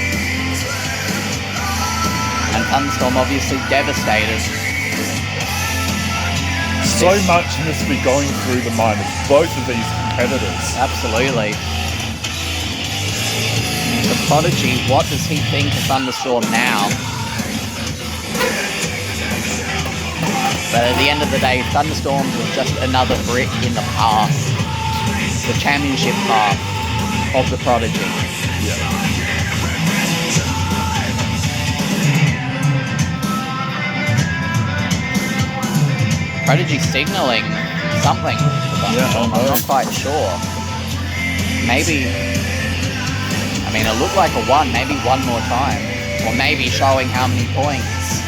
A: And Thunderstorm obviously devastated.
B: So much must be going through the mind of both of these competitors.
A: Absolutely. The Prodigy, what does he think of Thunderstorm now? But at the end of the day, Thunderstorm was just another brick in the path, the championship path of the Prodigy.
B: Yeah.
A: Prodigy signaling something. I'm not quite sure. Maybe, I mean, it looked like a 1, maybe one more time. Or maybe showing how many points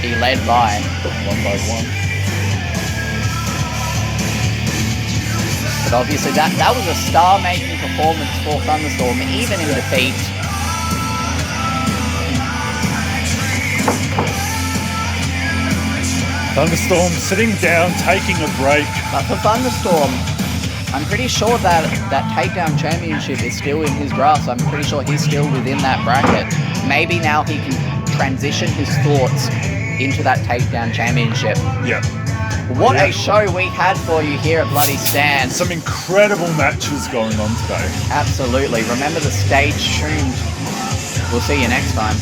A: he led by.
B: 1 by 1.
A: But obviously that was a star-making performance for Thunderstorm, even in defeat.
B: Thunderstorm sitting down, taking a break.
A: But for Thunderstorm, I'm pretty sure that takedown championship is still in his grasp. I'm pretty sure he's still within that bracket. Maybe now he can transition his thoughts into that takedown championship.
B: Yeah.
A: What a show we had for you here at Bloody Stand.
B: Some incredible matches going on today.
A: Absolutely. Remember to stay tuned. We'll see you next time.